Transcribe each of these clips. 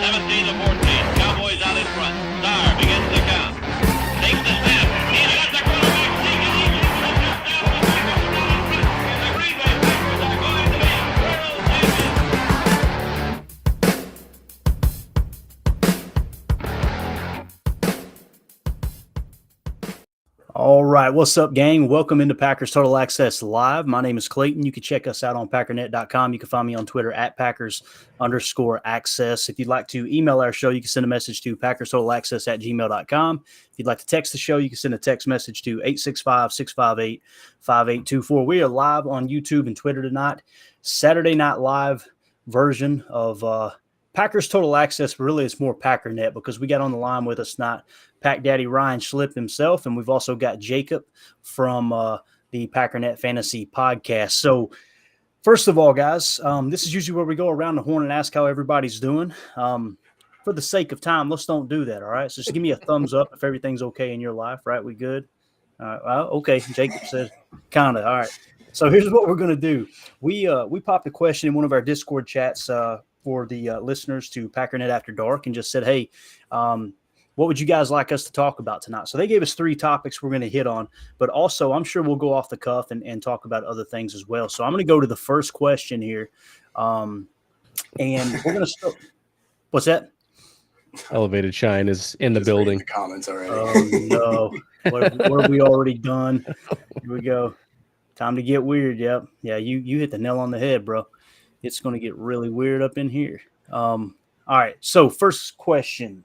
17 to 14. Cowboys out in front. Starr begins the count. Takes the snap. He's got the quarterback sneaking. He gets the touchdown. And the Green Bay Packers are going to be world champions. All right, what's up, gang? Welcome into Packers Total Access Live. My name is Clayton. You can check us out on Packernet.com. You can find me on Twitter at Packers_access. If you'd like to email our show, you can send a message to PackersTotalAccess@gmail.com. If you'd like to text the show, you can send a text message to 865-658-5824. We are live on YouTube and Twitter tonight. Saturday Night Live version of Packers Total Access. Really, it's more Packernet because we got on the line with us tonight Pack Daddy Ryan Schlip himself, and we've also got Jacob from the Packernet Fantasy Podcast. So, first of all, guys, this is usually where we go around the horn and ask how everybody's doing. For the sake of time, let's don't do that, all right? So just give me a thumbs up if everything's okay in your life, right? We good? Okay, Jacob said kind of. All right. So here's what we're going to do. We popped a question in one of our Discord chats for the listeners to Packernet After Dark and just said, hey, what would you guys like us to talk about tonight? So they gave us 3 topics we're going to hit on, but also I'm sure we'll go off the cuff and talk about other things as well. So I'm going to go to the first question here. And we're going to start. What's that? Elevated Shine is in the building. The comments already. Oh, no. What have we already done? Here we go. Time to get weird. Yep. Yeah, you hit the nail on the head, bro. It's going to get really weird up in here. All right. So first question.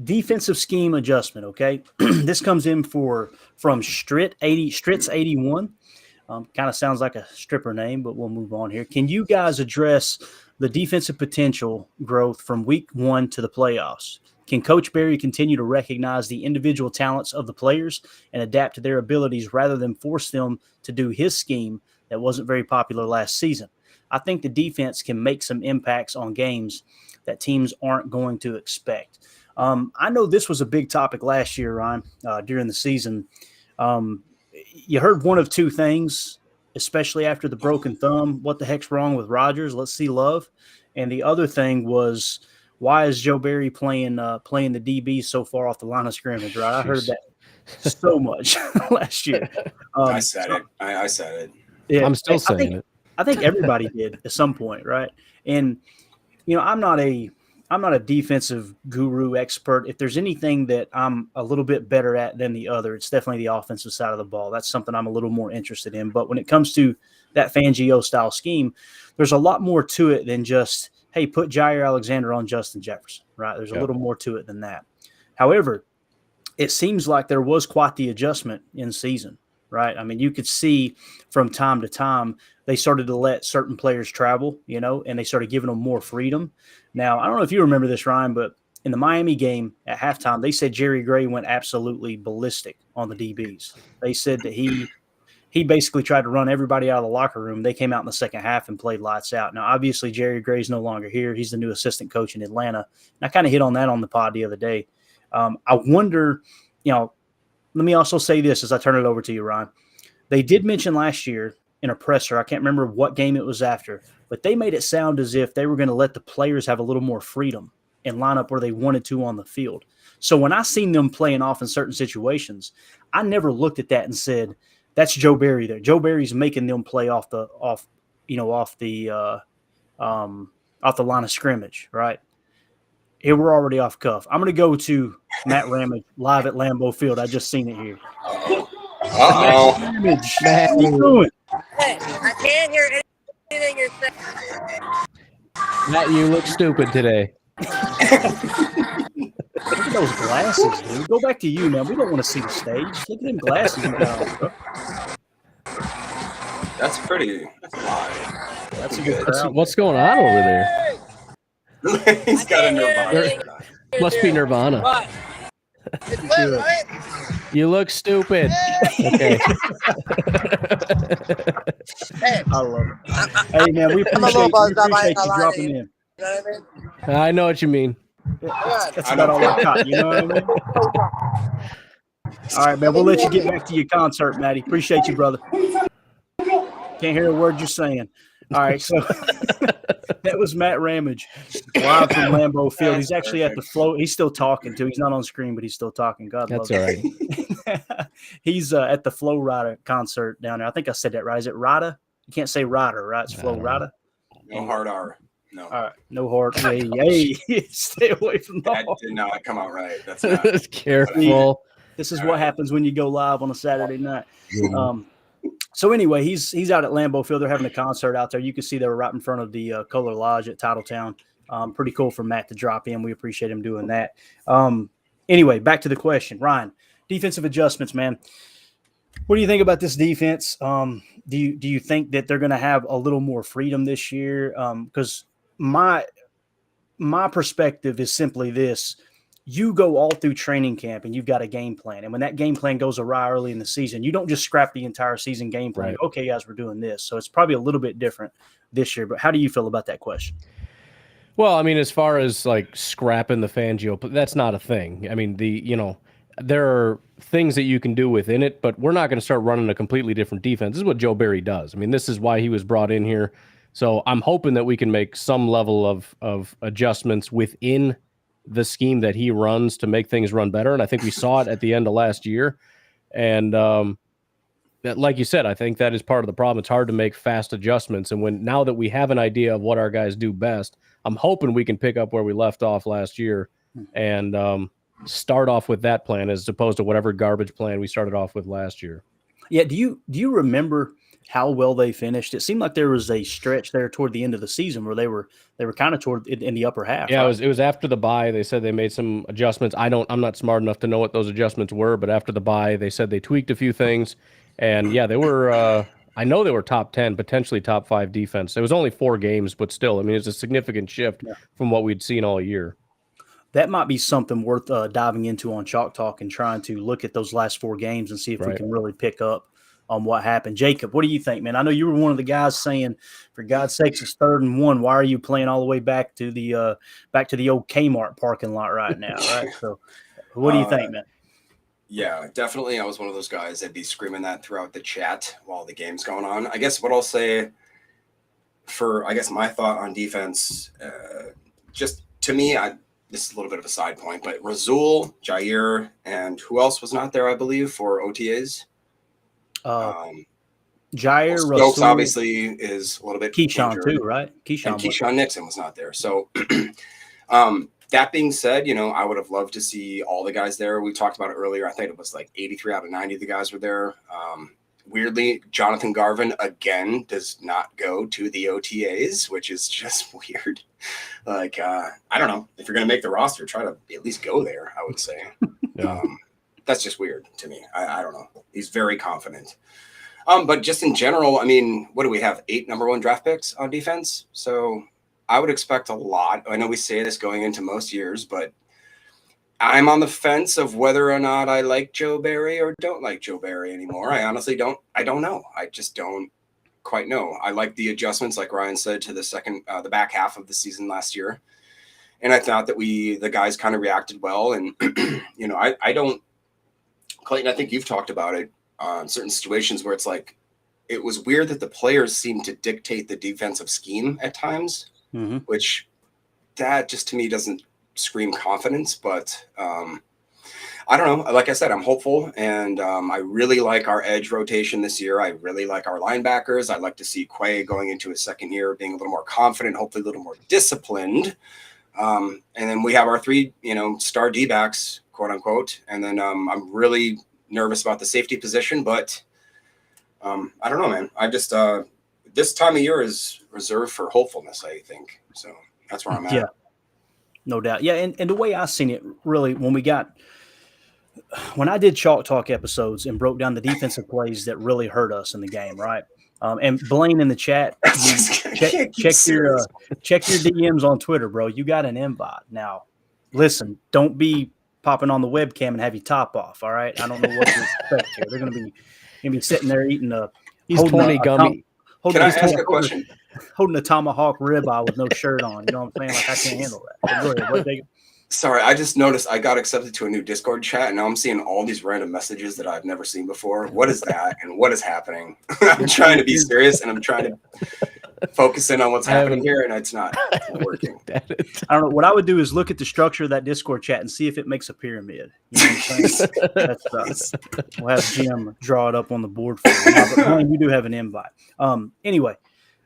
Defensive scheme adjustment, okay? This comes in from Stritz81. Kind of sounds like a stripper name, but we'll move on here. Can you guys address the defensive potential growth from week 1 to the playoffs? Can Coach Barry continue to recognize the individual talents of the players and adapt to their abilities rather than force them to do his scheme that wasn't very popular last season? I think the defense can make some impacts on games that teams aren't going to expect. I know this was a big topic last year, Ryan, during the season. You heard one of 2 things, especially after the broken thumb. What the heck's wrong with Rodgers? Let's see love. And the other thing was, why is Joe Barry playing the DB so far off the line of scrimmage, right? I heard that so much last year. I said it. I said it. Yeah, I'm still saying it. I think everybody did at some point, right? And, I'm not a defensive guru expert. If there's anything that I'm a little bit better at than the other, it's definitely the offensive side of the ball. That's something I'm a little more interested in. But when it comes to that Fangio-style scheme, there's a lot more to it than just, hey, put Jair Alexander on Justin Jefferson, right? There's a little more to it than that. However, it seems like there was quite the adjustment in season, right? I mean, you could see from time to time they started to let certain players travel, and they started giving them more freedom. Now, I don't know if you remember this, Ryan, but in the Miami game at halftime, they said Jerry Gray went absolutely ballistic on the DBs. They said that he basically tried to run everybody out of the locker room. They came out in the second half and played lights out. Now, obviously, Jerry Gray's no longer here. He's the new assistant coach in Atlanta. And I kind of hit on that on the pod the other day. I wonder, let me also say this as I turn it over to you, Ryan. They did mention last year in a presser, I can't remember what game it was after, but they made it sound as if they were going to let the players have a little more freedom and line up where they wanted to on the field. So when I seen them playing off in certain situations, I never looked at that and said, that's Joe Barry there. Joe Barry's making them play off the line of scrimmage, right? Here we're already off cuff. I'm going to go to Matt Ramage live at Lambeau Field. I just seen it here. Uh-oh. Ramage, what are you doing? Hey, I can't hear anything you're saying. Matt, you look stupid today. Look at those glasses, dude. Go back to you, man. We don't want to see the stage. Look at them glasses you got on, bro. That's pretty. That's live. That's a good crowd. What's going on over there? He's got a Nirvana. Must be Nirvana. What? It's lit, right? You look stupid. Okay. Hey, I love it. Hey, man, we I'm a little appreciate buzzed up. I you ain't gonna lie to dropping you. in. You know what I mean? I know what you mean. That's about all I got. You know what I mean? All right, man. We'll let you get back to your concert, Matty. Appreciate you, brother. Can't hear a word you're saying. All right, so That was Matt Ramage live from Lambeau Field. He's That's actually at the float. He's still talking too. He's not on screen, but he's still talking. God love That's all him. right. He's at the Flow Rider concert down there. I think I said that right. Is it Rada? You can't say Rider, right? It's Flow Rada. No hard R. No. All right. No hard. Hey, stay away from That that. did not come out right. That's not. Careful. This is what happens when you go live on a Saturday night. So anyway, he's out at Lambeau Field. They're having a concert out there. You can see they were right in front of the Color Lodge at Titletown. Pretty cool for Matt to drop in. We appreciate him doing that. Anyway, back to the question. Ryan, defensive adjustments, man. What do you think about this defense? Do you think that they're going to have a little more freedom this year? Because my perspective is simply this. You go all through training camp and you've got a game plan. And when that game plan goes awry early in the season, you don't just scrap the entire season game plan. Right. Okay, guys, we're doing this. So it's probably a little bit different this year. But how do you feel about that question? Well, I mean, as far as like scrapping the Fangio, that's not a thing. I mean, there are things that you can do within it, but we're not going to start running a completely different defense. This is what Joe Barry does. I mean, this is why he was brought in here. So I'm hoping that we can make some level of adjustments within the scheme that he runs to make things run better. And I think we saw it at the end of last year. And like you said, I think that is part of the problem. It's hard to make fast adjustments. And now that we have an idea of what our guys do best, I'm hoping we can pick up where we left off last year and start off with that plan as opposed to whatever garbage plan we started off with last year. Yeah. Do you remember how well they finished? It seemed like there was a stretch there toward the end of the season where they were kind of toward in the upper half. Yeah, right? it was after the bye. They said they made some adjustments. I'm not smart enough to know what those adjustments were, but after the bye, they said they tweaked a few things. And yeah, they were I know they were top 10, potentially top 5 defense. It was only 4 games, but still, I mean, it's a significant shift from what we'd seen all year. That might be something worth diving into on Chalk Talk and trying to look at those last 4 games and see if we can really pick up on what happened. Jacob, what do you think, man? I know you were one of the guys saying, for God's sakes, it's 3rd and 1. Why are you playing all the way back to the old Kmart parking lot right now, right? So what do you think, man? Yeah, definitely. I was one of those guys that'd be screaming that throughout the chat while the game's going on. I guess what I'll say my thought on defense, just to me, this is a little bit of a side point, but Razul, Jair, and who else was not there, I believe, for OTAs? Jair, Stokes Rasul, obviously is a little bit Keyshawn injured. too, right? Keyshawn Nixon was not there. So that being said, I would have loved to see all the guys there. We talked about it earlier. I think it was like 83 out of 90 of the guys were there. Weirdly, Jonathan Garvin again does not go to the OTAs, which is just weird. Like, I don't know. If you're going to make the roster, try to at least go there, I would say. That's just weird to me. I don't know. He's very confident. But just in general, I mean, what do we have? 8 number 1 draft picks on defense. So I would expect a lot. I know we say this going into most years, but I'm on the fence of whether or not I like Joe Barry or don't like Joe Barry anymore. I honestly don't. I don't know. I just don't quite know. I like the adjustments, like Ryan said, to the back half of the season last year. And I thought that the guys kind of reacted well. And, I don't, Clayton, I think you've talked about it on certain situations where it's like, it was weird that the players seemed to dictate the defensive scheme at times, which that just to me doesn't scream confidence, but I don't know. Like I said, I'm hopeful, and I really like our edge rotation this year. I really like our linebackers. I'd like to see Quay going into his second year being a little more confident, hopefully a little more disciplined. And then we have our 3, star D-backs, quote unquote. And then I'm really nervous about the safety position, but I don't know, man. I just this time of year is reserved for hopefulness, I think. So that's where I'm at. Yeah, no doubt. Yeah, and the way I seen it, really, when I did Chalk Talk episodes and broke down the defensive plays that really hurt us in the game, right? And Blaine in the chat, check your DMs on Twitter, bro. You got an invite. Now, listen, don't be popping on the webcam and have your top off, all right? I don't know what to expect here. They're going to be sitting there eating He's 20 gummy. Can I ask a question? Holding a tomahawk ribeye with no shirt on. You know what I'm saying? Like, I can't handle that. Go ahead. Sorry, I just noticed I got accepted to a new Discord chat, and now I'm seeing all these random messages that I've never seen before. What is that, and what is happening? I'm trying to be serious, and I'm trying to focusing on what's happening here, and it's not working. I don't know. What I would do is look at the structure of that Discord chat and see if it makes a pyramid. You know what I'm saying? We'll have Jim draw it up on the board for you. But Blaine, you do have an invite. Anyway,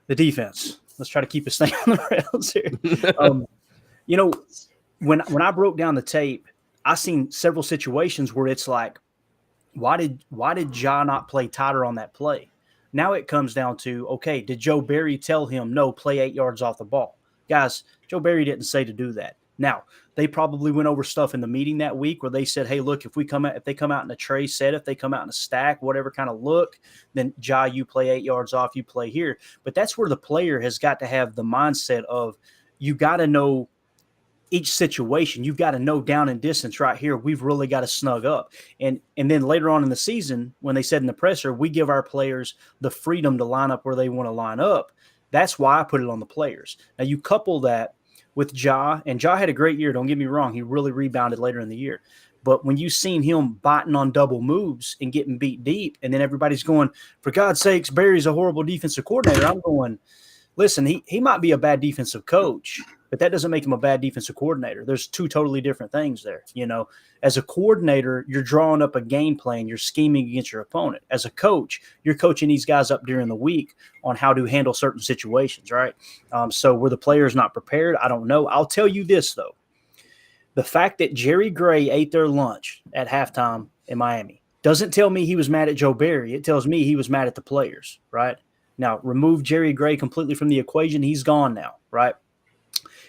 the defense. Let's try to keep us staying on the rails here. You know, when I broke down the tape, I seen several situations where it's like, why did Ja not play tighter on that play? Now it comes down to, okay, did Joe Barry tell him, no, play 8 yards off the ball? Guys, Joe Barry didn't say to do that. Now, they probably went over stuff in the meeting that week where they said, hey, look, if they come out in a tray set, if they come out in a stack, whatever kind of look, then Ja, you play 8 yards off, you play here. But that's where the player has got to have the mindset of, you got to know each situation. You've got to know down and distance right here. We've really got to snug up. And then later on in the season, when they said in the presser, we give our players the freedom to line up where they want to line up. That's why I put it on the players. Now you couple that with Ja, and Ja had a great year. Don't get me wrong. He really rebounded later in the year. But when you've seen him biting on double moves and getting beat deep, and then everybody's going, for God's sakes, Barry's a horrible defensive coordinator. I'm going, listen, he might be a bad defensive coach, but that doesn't make him a bad defensive coordinator. There's two totally different things there. You know, as a coordinator, you're drawing up a game plan. You're scheming against your opponent. As a coach, you're coaching these guys up during the week on how to handle certain situations, right? So were the players not prepared? I don't know. I'll tell you this, though. The fact that Jerry Gray ate their lunch at halftime in Miami doesn't tell me he was mad at Joe Barry. It tells me he was mad at the players, right? Now, remove Jerry Gray completely from the equation. He's gone now, right?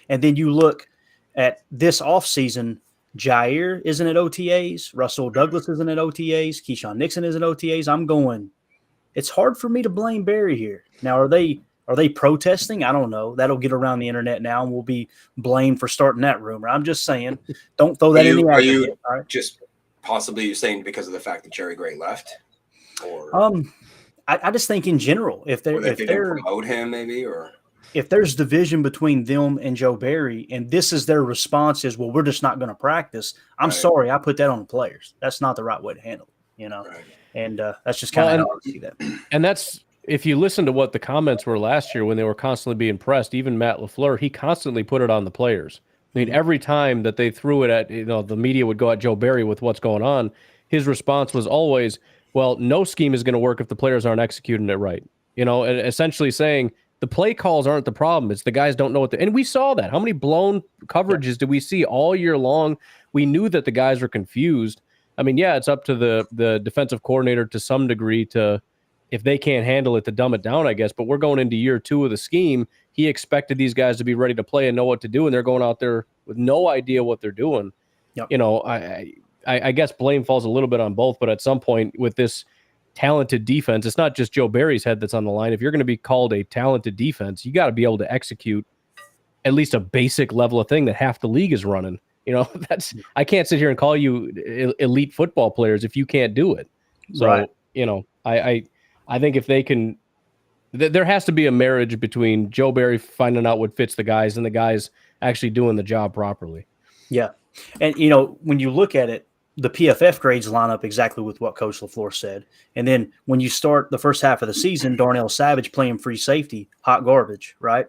And then you look at this offseason, Jair isn't at OTAs. Russell Douglas isn't at OTAs. Keyshawn Nixon isn't at OTAs. I'm going, it's hard for me to blame Barry here. Now, are they protesting? I don't know. That'll get around the internet now, and we'll be blamed for starting that rumor. I'm just saying, don't throw that in the aggregate. Are you just possibly you're saying because of the fact that Jerry Gray left? Or I just think in general, if they didn't promote him, maybe, or if there's division between them and Joe Barry, and this is their response is, well, we're just not going to practice. I'm sorry, I put that on the players. That's not the right way to handle it, you know. Right. And that's just kind of how I see that. And that's if you listen to what the comments were last year when they were constantly being pressed. Even Matt LaFleur, he constantly put it on the players. I mean, every time that they threw it at, the media would go at Joe Barry with what's going on. His response was always, well, no scheme is going to work if the players aren't executing it right. And essentially saying the play calls aren't the problem. It's the guys don't know what and we saw that. How many blown coverages did we see all year long? We knew that the guys were confused. I mean, yeah, it's up to the defensive coordinator to some degree to, if they can't handle it, to dumb it down, I guess. But we're going into year 2 of the scheme. He expected these guys to be ready to play and know what to do, and they're going out there with no idea what they're doing. Yep. I guess blame falls a little bit on both, but at some point with this talented defense, it's not just Joe Barry's head that's on the line. If you're going to be called a talented defense, you got to be able to execute at least a basic level of thing that half the league is running. I can't sit here and call you elite football players if you can't do it. So, right. I think if they can, there has to be a marriage between Joe Barry finding out what fits the guys and the guys actually doing the job properly. Yeah. And, when you look at it, the PFF grades line up exactly with what Coach LaFleur said. And then when you start the first half of the season, Darnell Savage playing free safety, hot garbage, right?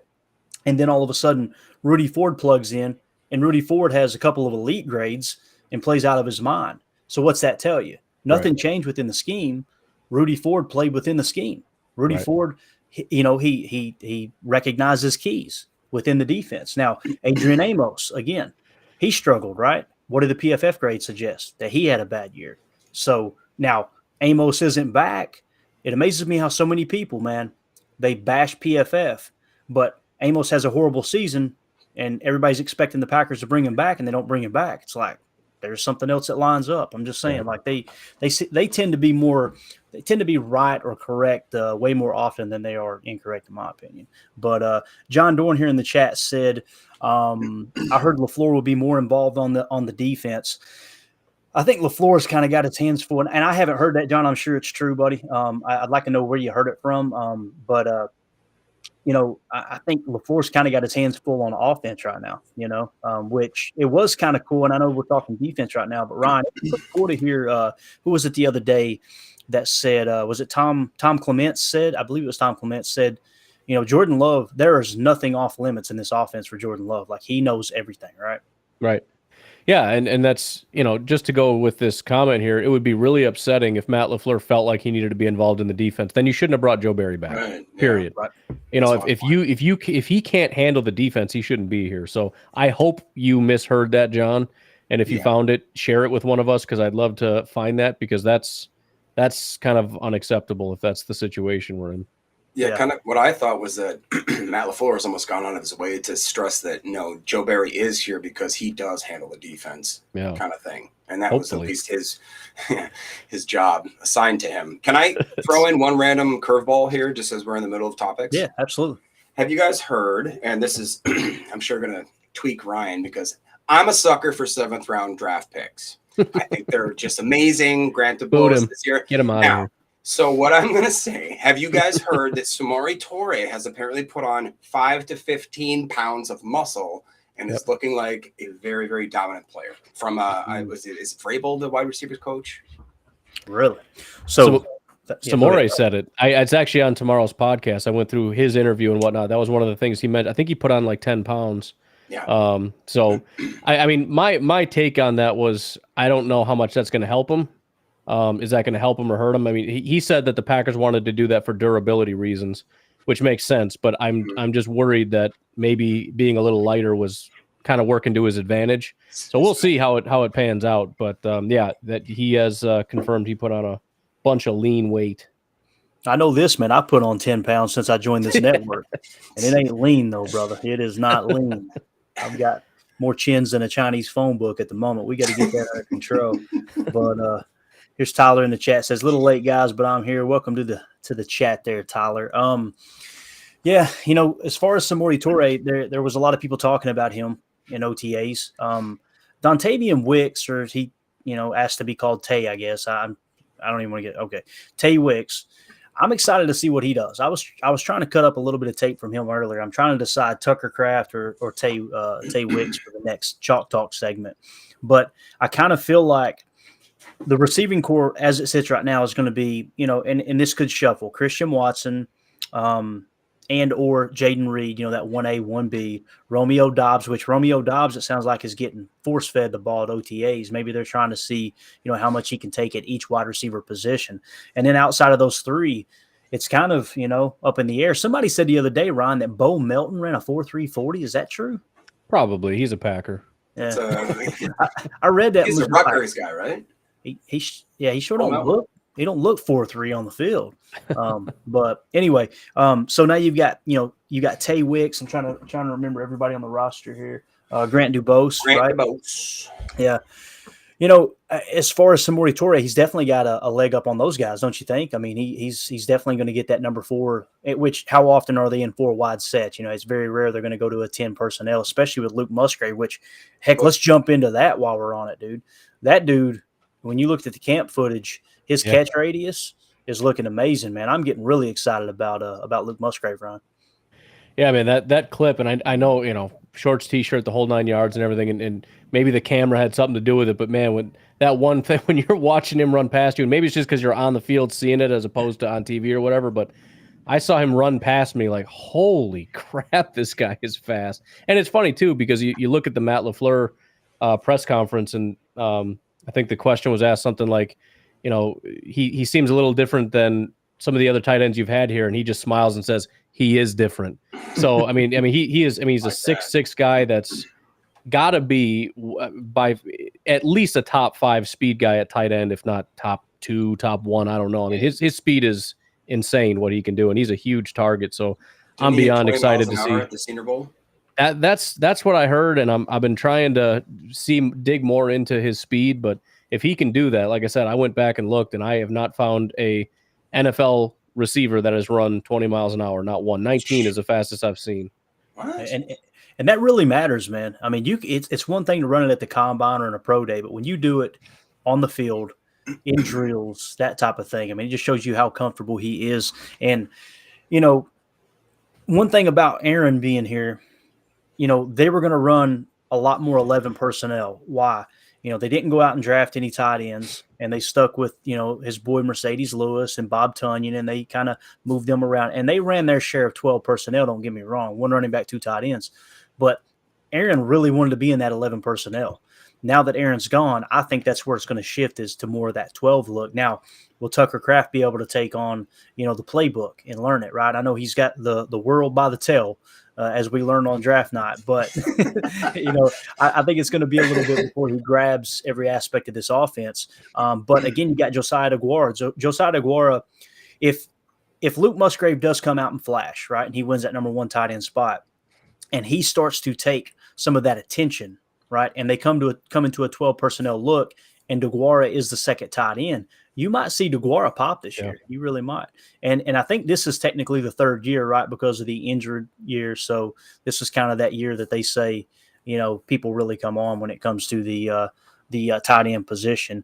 And then all of a sudden, Rudy Ford plugs in, and Rudy Ford has a couple of elite grades and plays out of his mind. So what's that tell you? Nothing changed within the scheme. Rudy Ford played within the scheme. Rudy Ford, he recognizes keys within the defense. Now, Adrian Amos, again, he struggled, right? What did the PFF grade suggest? That he had a bad year. So now Amos isn't back. It amazes me how so many people, man, they bash PFF, but Amos has a horrible season and everybody's expecting the Packers to bring him back and they don't bring him back. It's like there's something else that lines up. I'm just saying, like they tend to be right or correct way more often than they are incorrect, in my opinion. But John Dorn here in the chat said, I heard LaFleur will be more involved on the defense. I think LaFleur's kind of got his hands full, and I haven't heard that, John. I'm sure it's true, buddy. I'd like to know where you heard it from. But I think LaFleur's kind of got his hands full on offense right now, which it was kind of cool. And I know we're talking defense right now, but Ryan, look forward to hear who was it the other day that said, was it Tom Clements said, I believe it was Tom Clements said, Jordan Love, there is nothing off limits in this offense for Jordan Love. Like, he knows everything, right? Right. Yeah, and that's, just to go with this comment here, it would be really upsetting if Matt LaFleur felt like he needed to be involved in the defense. Then you shouldn't have brought Joe Barry back. Right. Period. Yeah, right. If he can't handle the defense, he shouldn't be here. So I hope you misheard that, John. And if you found it, share it with one of us, because I'd love to find that, because that's kind of unacceptable if that's the situation we're in. Yeah, kind of what I thought was that Matt LaFleur has almost gone out of his way to stress that, Joe Barry is here because he does handle the defense, kind of thing. And that was at least his job assigned to him. Can I throw in one random curveball here, just as we're in the middle of topics? Yeah, absolutely. Have you guys heard, and this is, I'm sure going to tweak Ryan, because I'm a sucker for 7th round draft picks. I think they're just amazing. Granted, bonus this year. Get him out of here. So what I'm going to say, have you guys heard that Samori Toure has apparently put on 5 to 15 pounds of muscle and is looking like a very, very dominant player? From is it Vrabel, the wide receivers coach? Really? So Samori said it. It's actually on tomorrow's podcast. I went through his interview and whatnot. That was one of the things he meant. I think he put on like 10 pounds. Yeah. So I mean, my take on that was, I don't know how much that's going to help him. Is that going to help him or hurt him? I mean, he said that the Packers wanted to do that for durability reasons, which makes sense. But I'm just worried that maybe being a little lighter was kind of working to his advantage. So we'll see how it pans out. But that he has confirmed he put on a bunch of lean weight. I know this, man. I put on 10 pounds since I joined this network, and it ain't lean though, brother. It is not lean. I've got more chins than a Chinese phone book at the moment. We got to get that under control. But here's Tyler in the chat. Says, "Little late, guys, but I'm here. Welcome to the chat there, Tyler." As far as Samori Toure, there was a lot of people talking about him in OTAs. Dontavian Wicks, or he, asked to be called Tay, I guess. I don't even want to get okay. Tay Wicks. I'm excited to see what he does. I was trying to cut up a little bit of tape from him earlier. I'm trying to decide Tucker Kraft or Tay Wicks for the next Chalk Talk segment. But I kind of feel like the receiving core as it sits right now is going to be, and this could shuffle Christian Watson and or Jaden Reed, that 1A, 1B, Romeo Dobbs, which Romeo Dobbs, it sounds like, is getting force-fed the ball at OTAs. Maybe they're trying to see, how much he can take at each wide receiver position. And then outside of those three, it's kind of, up in the air. Somebody said the other day, Ron, that Bo Melton ran a 4.3 40. Is that true? Probably. He's a Packer. Yeah. I read that. He's a Rutgers guy, right? He sure don't look. He don't look 4.3 on the field. But anyway, so now you've got Tay Wicks. I'm trying to remember everybody on the roster here. Grant Dubose, right? Dubose. Yeah. As far as Samori Toure, he's definitely got a leg up on those guys, don't you think? I mean, he's definitely going to get that number 4. Which, how often are they in 4 wide sets? It's very rare they're going to go to a 10 personnel, especially with Luke Musgrave. Which, heck, let's jump into that while we're on it, dude. That dude, when you looked at the camp footage, his catch radius is looking amazing, man. I'm getting really excited about Luke Musgrave, Ron. Yeah, man, that clip, and I know, shorts, T-shirt, the whole 9 yards and everything, and maybe the camera had something to do with it, but man, when that one thing, when you're watching him run past you, and maybe it's just because you're on the field seeing it as opposed to on TV or whatever, but I saw him run past me like, holy crap, this guy is fast. And it's funny, too, because you look at the Matt LaFleur press conference, and I think the question was asked something like, he seems a little different than some of the other tight ends you've had here, and he just smiles and says he is different. So I mean, he is. I mean, he's a 6'6" guy that's got to be by at least a top 5 speed guy at tight end, if not top 2, top 1. I don't know. I mean, his speed is insane what he can do, and he's a huge target. So I'm beyond excited to see at the Senior Bowl. That's what I heard, and I've been trying to dig more into his speed, but if he can do that, like I said, I went back and looked, and I have not found a NFL receiver that has run 20 miles an hour. Not one. 19 is the fastest I've seen. What? And that really matters, man. I mean, it's one thing to run it at the combine or in a pro day, but when you do it on the field, in drills, that type of thing, I mean, it just shows you how comfortable he is. And, one thing about Aaron being here, they were going to run a lot more 11 personnel. Why? they didn't go out and draft any tight ends, and they stuck with, his boy Mercedes Lewis and Bob Tunyon, and they kind of moved them around. And they ran their share of 12 personnel, don't get me wrong, one running back, 2 tight ends. But Aaron really wanted to be in that 11 personnel. Now that Aaron's gone, I think that's where it's going to shift, is to more of that 12 look. Now, will Tucker Kraft be able to take on, the playbook and learn it, right? I know he's got the world by the tail, as we learned on draft night. But, I think it's going to be a little bit before he grabs every aspect of this offense. But, again, you got Josiah DeGuara. Josiah DeGuara, if Luke Musgrave does come out and flash, right, and he wins that number 1 tight end spot, and he starts to take some of that attention, right, and they come into a 12 personnel look, and DeGuara is the second tight end, you might see DeGuara pop this year. You really might. And I think this is technically the 3rd year, right, because of the injured year. So this is kind of that year that they say, people really come on when it comes to the tight end position.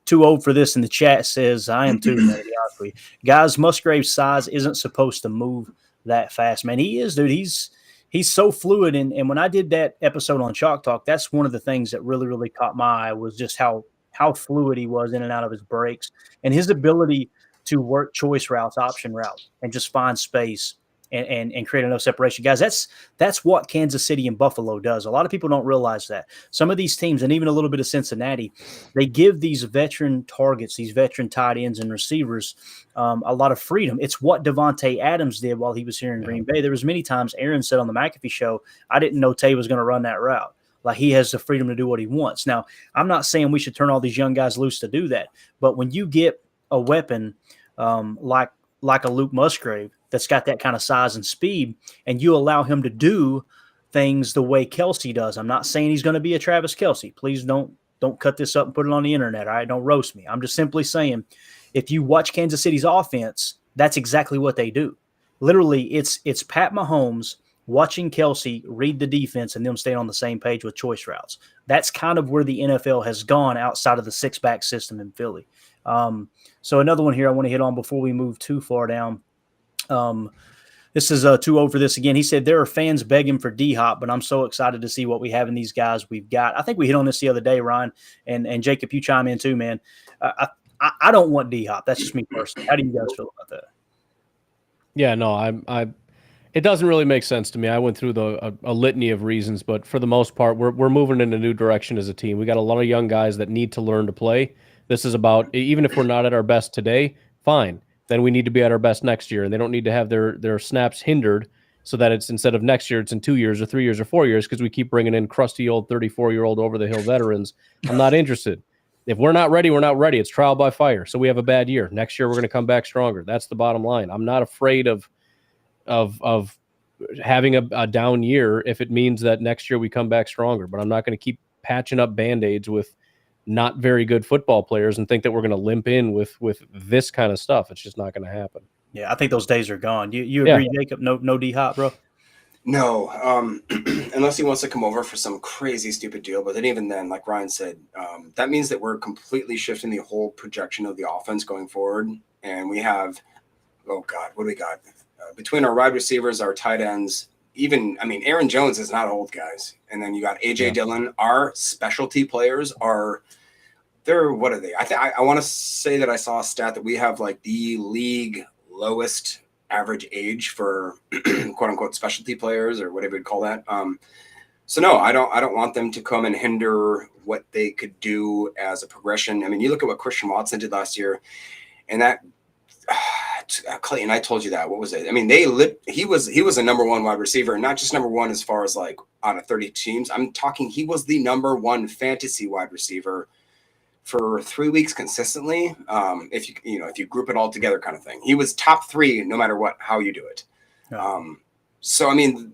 Too old for this in the chat says, I am too, man, to be honest with you. Guys, Musgrave's size isn't supposed to move that fast, man. He is, dude. He's so fluid. And when I did that episode on Chalk Talk, that's one of the things that really, really caught my eye, was just how fluid he was in and out of his breaks, and his ability to work choice routes, option routes, and just find space and create enough separation. Guys, that's what Kansas City and Buffalo does. A lot of people don't realize that. Some of these teams, and even a little bit of Cincinnati, they give these veteran targets, these veteran tight ends and receivers, a lot of freedom. It's what Devontae Adams did while he was here in Green Bay. There was many times Aaron said on the McAfee show, I didn't know Tay was going to run that route. Like, he has the freedom to do what he wants. Now, I'm not saying we should turn all these young guys loose to do that, but when you get a weapon like a Luke Musgrave that's got that kind of size and speed, and you allow him to do things the way Kelce does. I'm not saying he's going to be a Travis Kelce. Please don't cut this up and put it on the internet. All right, don't roast me. I'm just simply saying, if you watch Kansas City's offense, that's exactly what they do. Literally, it's Pat Mahomes watching Kelce read the defense and them staying on the same page with choice routes. That's kind of where the NFL has gone outside of the 6-back system in Philly. So another one here I want to hit on before we move too far down. This is too old for this again. He said there are fans begging for D-Hop, but I'm so excited to see what we have in these guys we've got. I think we hit on this the other day, Ryan, and Jacob, you chime in too, man. I don't want D-Hop. That's just me personally. How do you guys feel about that? Yeah, no, it doesn't really make sense to me. I went through a litany of reasons, but for the most part, we're moving in a new direction as a team. We got a lot of young guys that need to learn to play. This is about, even if we're not at our best today, fine. Then we need to be at our best next year, and they don't need to have their snaps hindered so that it's, instead of next year, it's in 2 years or 3 years or 4 years, because we keep bringing in crusty old 34-year-old over-the-hill veterans. I'm not interested. If we're not ready, we're not ready. It's trial by fire. So we have a bad year. Next year, we're going to come back stronger. That's the bottom line. I'm not afraid of having a down year if it means that next year we come back stronger. But I'm not going to keep patching up Band-Aids with not very good football players and think that we're going to limp in with this kind of stuff. It's just not going to happen. Yeah, I think those days are gone. You agree, Jacob? No D-Hop, bro? No, unless he wants to come over for some crazy stupid deal. But then even then, like Ryan said, that means that we're completely shifting the whole projection of the offense going forward. And we have, oh God, what do we got? Between our wide receivers, our tight ends, Aaron Jones is not old, guys. And then you got A.J. Dillon. Our specialty players what are they? I want to say that I saw a stat that we have like the league lowest average age for quote unquote specialty players, or whatever you'd call that. So no, I don't want them to come and hinder what they could do as a progression. I mean, you look at what Christian Watson did last year, and that Clayton, I told you that. What was it? I mean, he was a number one wide receiver, and not just number one as far as like out of 30 teams. I'm talking, he was the number one fantasy wide receiver for 3 weeks consistently. If you group it all together, kind of thing, he was top 3 no matter how you do it. Yeah. So I mean,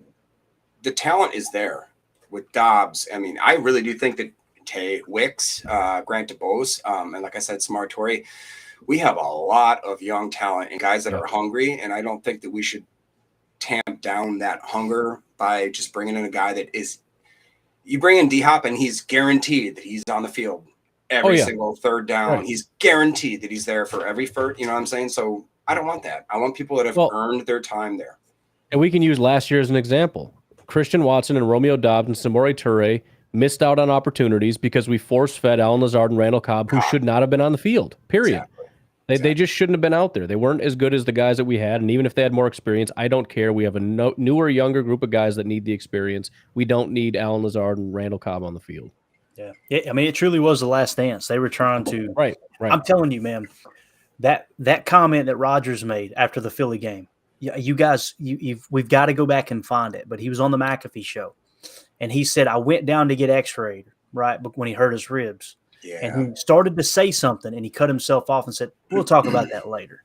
the talent is there with Dobbs. I mean, I really do think that Tay, Wicks, Grant DeBose, and like I said, Smartori, we have a lot of young talent and guys that are hungry, and I don't think that we should tamp down that hunger by just bringing in a guy that is. You bring in D-Hop, and he's guaranteed that he's on the field every single third down. Right. He's guaranteed that he's there for every first. You know what I'm saying? So I don't want that. I want people that have earned their time there. And we can use last year as an example. Christian Watson and Romeo Dobbs and Samori Toure missed out on opportunities because we force-fed Allen Lazard and Randall Cobb, who should not have been on the field, period. They just shouldn't have been out there. They weren't as good as the guys that we had, and even if they had more experience, I don't care. We have a newer, younger group of guys that need the experience. We don't need Allen Lazard and Randall Cobb on the field. Yeah. I mean, it truly was the last dance. They were trying to – Right. I'm telling you, man, that comment that Rodgers made after the Philly game, you guys, we've got to go back and find it. But he was on the McAfee show, and he said, I went down to get x-rayed, right, but when he hurt his ribs. Yeah. And he started to say something, and he cut himself off and said, we'll talk about that later.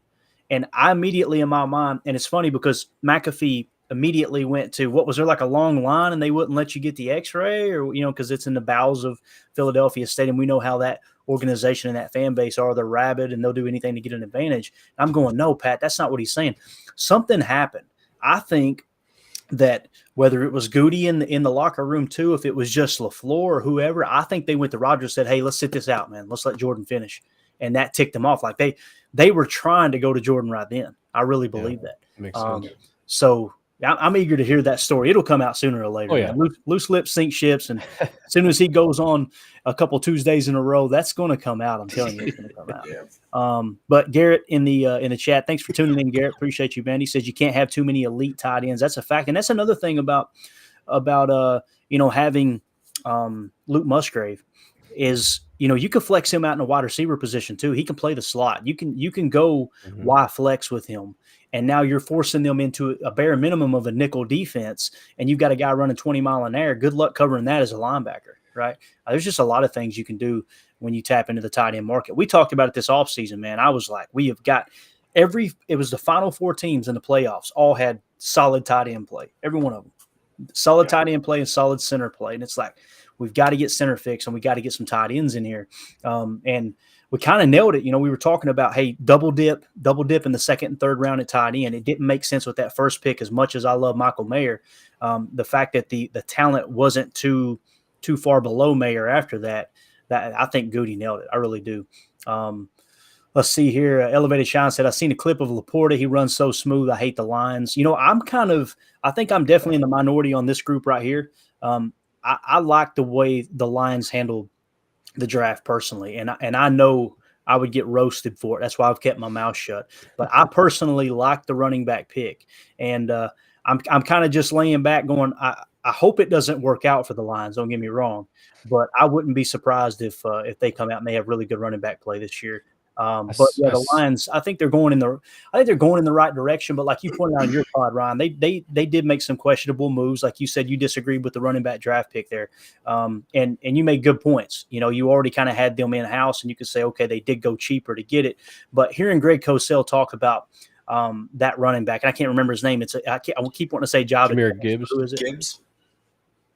And I immediately in my mind, and it's funny because McAfee immediately went to, what was there, like a long line and they wouldn't let you get the x-ray, or, because it's in the bowels of Philadelphia Stadium. We know how that organization and that fan base are. They're rabid and they'll do anything to get an advantage. I'm going, no, Pat, that's not what he's saying. Something happened. I think that whether it was Goody in the locker room too, if it was just LaFleur or whoever, I think they went to Rodgers and said, hey, let's sit this out, man. Let's let Jordan finish. And that ticked them off. Like they were trying to go to Jordan right then. I really believe that. Makes sense. So I'm eager to hear that story. It'll come out sooner or later. Oh, yeah. Loose lips sink ships. And as soon as he goes on a couple Tuesdays in a row, that's going to come out. I'm telling you, it's going to come out. Yeah. But Garrett in the chat, thanks for tuning in, Garrett. Appreciate you, man. He says you can't have too many elite tight ends. That's a fact. And that's another thing about having Luke Musgrave is, you can flex him out in a wide receiver position too. He can play the slot. You can go Y flex with him. And now you're forcing them into a bare minimum of a nickel defense, and you've got a guy running 20 mile an hour. Good luck covering that as a linebacker, right? There's just a lot of things you can do when you tap into the tight end market. We talked about it this offseason, man. I was like, we have got it was the final four teams in the playoffs all had solid tight end play, every one of them. Solid tight end play and solid center play. And it's like, we've got to get center fixed and we got to get some tight ends in here. And we kind of nailed it. We were talking about, hey, double dip in the second and third round at tight end. It didn't make sense with that first pick as much as I love Michael Mayer. The fact that the talent wasn't too far below Mayer after that I think Goody nailed it. I really do. Let's see here. Elevated Shine said, I've seen a clip of Laporta. He runs so smooth. I hate the lines. I think I'm definitely in the minority on this group right here. I like the way the Lions handled the draft personally. And I know I would get roasted for it. That's why I've kept my mouth shut. But I personally like the running back pick. And I'm kind of just laying back going, I hope it doesn't work out for the Lions. Don't get me wrong. But I wouldn't be surprised if they come out and they have really good running back play this year. But yeah, the Lions, I think they're going in the right direction. But like you pointed out in your pod, Ryan, they did make some questionable moves. Like you said, you disagreed with the running back draft pick there, and you made good points. You already kind of had them in house, and you could say, okay, they did go cheaper to get it. But hearing Greg Cosell talk about that running back, and I can't remember his name. I keep wanting to say Jahmyr Gibbs. Who is it? Gibbs.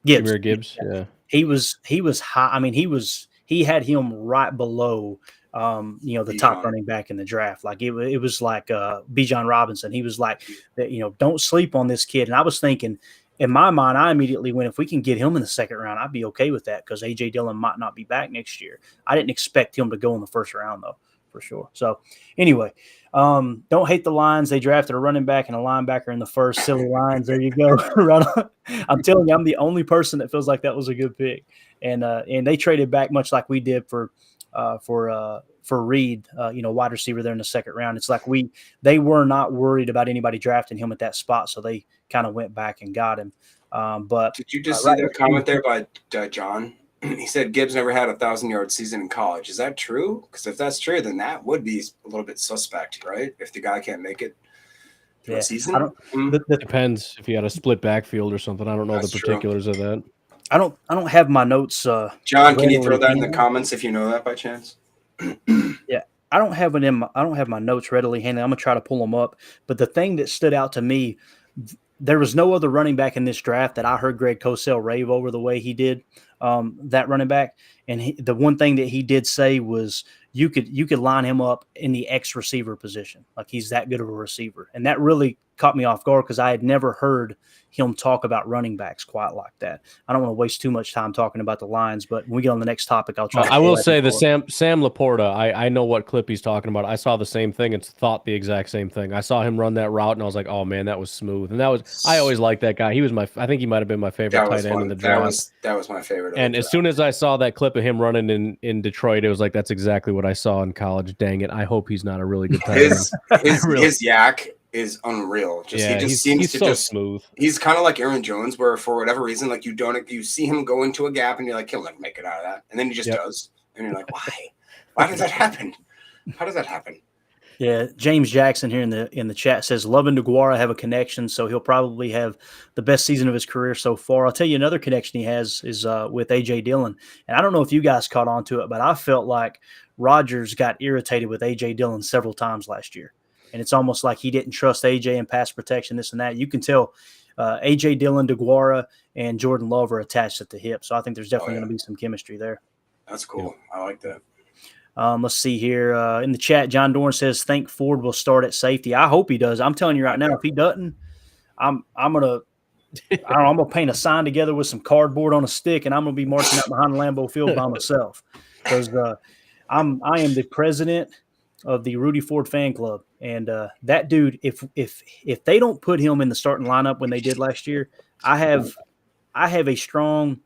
Jahmyr Gibbs. Yeah. He was high. I mean, he had him right below. The top running back in the draft. Like it was like Bijan Robinson. He was like, don't sleep on this kid. And I was thinking, in my mind, I immediately went, if we can get him in the second round, I'd be okay with that because A.J. Dillon might not be back next year. I didn't expect him to go in the first round, though, for sure. So anyway, don't hate the Lions. They drafted a running back and a linebacker in the first. Silly Lions. There you go. Right on. I'm telling you, I'm the only person that feels like that was a good pick. And they traded back much like we did for Reed, wide receiver there in the second round. It's like they were not worried about anybody drafting him at that spot, so they kind of went back and got him. But did you just see that comment there by John? He said Gibbs never had a 1,000-yard season in college. Is that true? Because if that's true, then that would be a little bit suspect, right? If the guy can't make it through a season, Depends if you had a split backfield or something. I don't know the particulars of that. I don't have my notes. John, can you throw that in the comments if you know that by chance? Yeah, I don't have my notes readily handy. I'm gonna try to pull them up. But the thing that stood out to me, there was no other running back in this draft that I heard Greg Cosell rave over the way he did that running back. And the one thing that he did say was you could line him up in the X receiver position, like he's that good of a receiver, and that really caught me off guard because I had never heard him talk about running backs quite like that. I don't want to waste too much time talking about the Lions, but when we get on the next topic, I'll try. I will say the Sam Laporta, I know what clip he's talking about. I saw the same thing and thought the exact same thing. I saw him run that route and I was like, oh man, that was smooth. And I always liked that guy. He was I think he might have been my favorite tight end in the draft. That was my favorite. And as soon as I saw that clip of him running in Detroit, it was like, that's exactly what I saw in college. Dang it. I hope he's not a really good tight end. His yak is unreal. He just seems to smooth. He's kind of like Aaron Jones, where for whatever reason, like you see him go into a gap and you're like, he'll never make it out of that, and then he just does, and you're like, why does that happen? How does that happen? Yeah, James Jackson here in the chat says Love and DeGuara have a connection, so he'll probably have the best season of his career so far. I'll tell you another connection he has is with A.J. Dillon, and I don't know if you guys caught on to it, but I felt like Rodgers got irritated with A.J. Dillon several times last year. And it's almost like he didn't trust AJ in pass protection, this and that. You can tell AJ Dillon, DeGuara, and Jordan Love are attached at the hip. So I think there's definitely going to be some chemistry there. That's cool. I like that. Let's see here. In the chat, John Dorn says, think Ford will start at safety. I hope he does. I'm telling you right now, if he doesn't, I'm going to paint a sign together with some cardboard on a stick, and I'm going to be marching out behind Lambeau Field by myself. Because I am the president of the Rudy Ford fan club. And that dude, if they don't put him in the starting lineup when they did last year, I have a strong